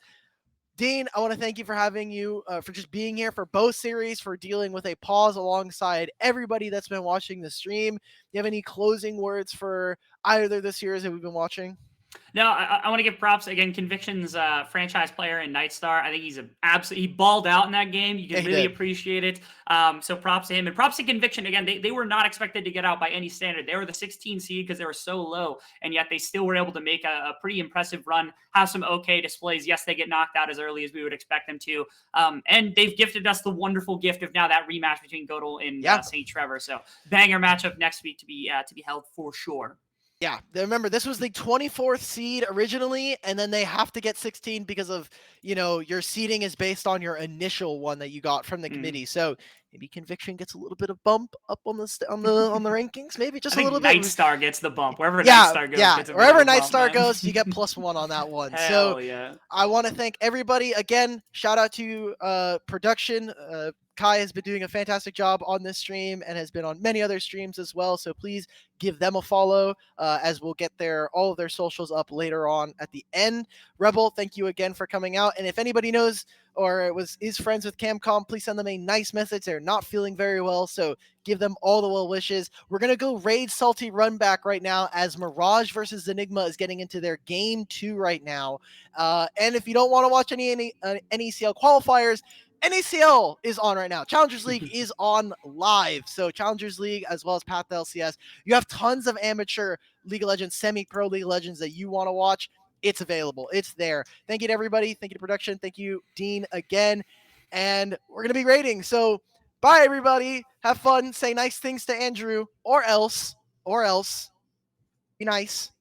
Dean, I want to thank you for having you, for just being here for both series, for dealing with a pause alongside everybody that's been watching the stream. Do you have any closing words for either of the series that we've been watching? No, I want to give props again. Conviction's franchise player in Nightstar. I think he's he balled out in that game. You can really appreciate it. So props to him, and props to Conviction again. They were not expected to get out by any standard. They were the 16 seed because they were so low, and yet they still were able to make a pretty impressive run. Have some okay displays. Yes, they get knocked out as early as we would expect them to. And they've gifted us the wonderful gift of now that rematch between Godel and St. Trevor. So banger matchup next week to be held for sure. Yeah, remember, this was the 24th seed originally, and then they have to get 16 because of, your seeding is based on your initial one that you got from the committee. So maybe Conviction gets a little bit of bump up on the rankings, maybe just a little bit. Nightstar gets the bump. Wherever Nightstar goes, gets a wherever Nightstar goes, you get +1 on that one. Hell yeah. I want to thank everybody again. Shout out to production, Kai has been doing a fantastic job on this stream and has been on many other streams as well. So please give them a follow, as we'll get all of their socials up later on at the end. Rebel, thank you again for coming out. And if anybody knows or is friends with Camcom, please send them a nice message. They're not feeling very well, so give them all the well wishes. We're going to go raid Salty Runback right now as Mirage versus Enigma is getting into their game 2 right now. And if you don't want to watch any NECL qualifiers, NACL is on right now. Challengers League is on live. So Challengers League as well as Path to LCS. You have tons of amateur League of Legends, semi-pro League of Legends that you want to watch. It's available. It's there. Thank you to everybody. Thank you to production. Thank you, Dean, again. And we're going to be rating. So bye, everybody. Have fun. Say nice things to Andrew or else. Be nice.